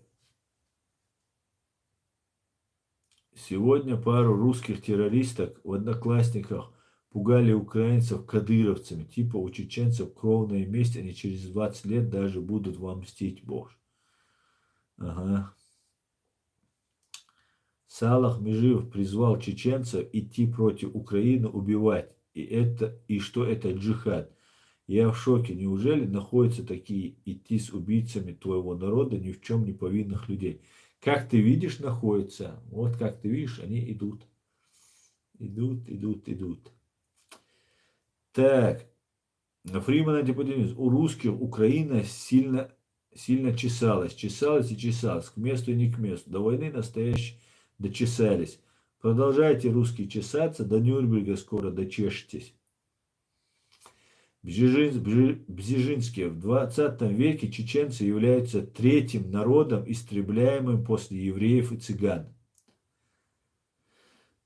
Сегодня пару русских террористок в Одноклассниках пугали украинцев кадыровцами. Типа у чеченцев кровная месть, они через 20 лет даже будут вам мстить, боже. Ага. Салах Межиев призвал чеченцев идти против Украины, убивать. И что это джихад. Я в шоке. Неужели находятся такие идти с убийцами твоего народа, ни в чем не повинных людей? Как ты видишь, находятся. Вот как ты видишь, они идут. Идут. Так. Фриман антиподемис. У русских Украина сильно чесалась. Чесалась и чесалась. К месту и не к месту. До войны настоящие дочесались. Продолжайте, русские, чесаться. До Нюрнберга скоро дочешетесь. Бзежинске. В 20 веке чеченцы являются третьим народом, истребляемым после евреев и цыган.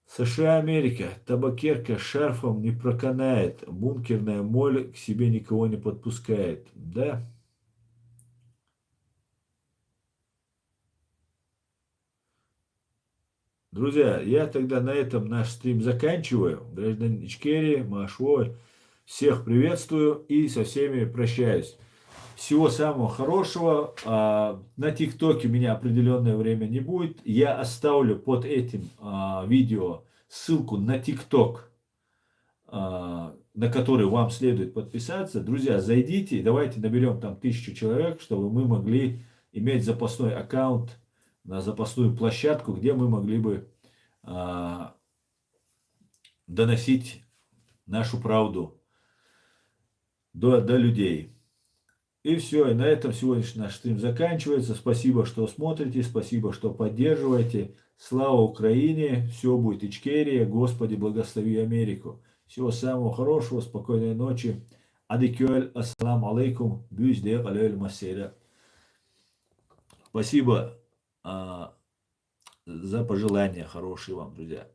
США, Америка. Табакерка шарфом не проканает. Бункерная моль к себе никого не подпускает. Да? Друзья, я тогда на этом наш стрим заканчиваю. Гражданин Ичкерии, Машвой. Всех приветствую и со всеми прощаюсь. Всего самого хорошего. На ТикТоке меня определенное время не будет. Я оставлю под этим видео ссылку на ТикТок, на который вам следует подписаться. Друзья, зайдите, давайте наберем там 1000 человек, чтобы мы могли иметь запасной аккаунт на запасную площадку, где мы могли бы доносить нашу правду до людей. И все, и на этом сегодняшний наш стрим заканчивается. Спасибо, что смотрите, спасибо, что поддерживаете. Слава Украине, все будет Ичкерия, Господи, благослови Америку. Всего самого хорошего, спокойной ночи. Адикюэль, ассалам алейкум, бюзде алюэль масейра. Спасибо за пожелания хорошие вам, друзья.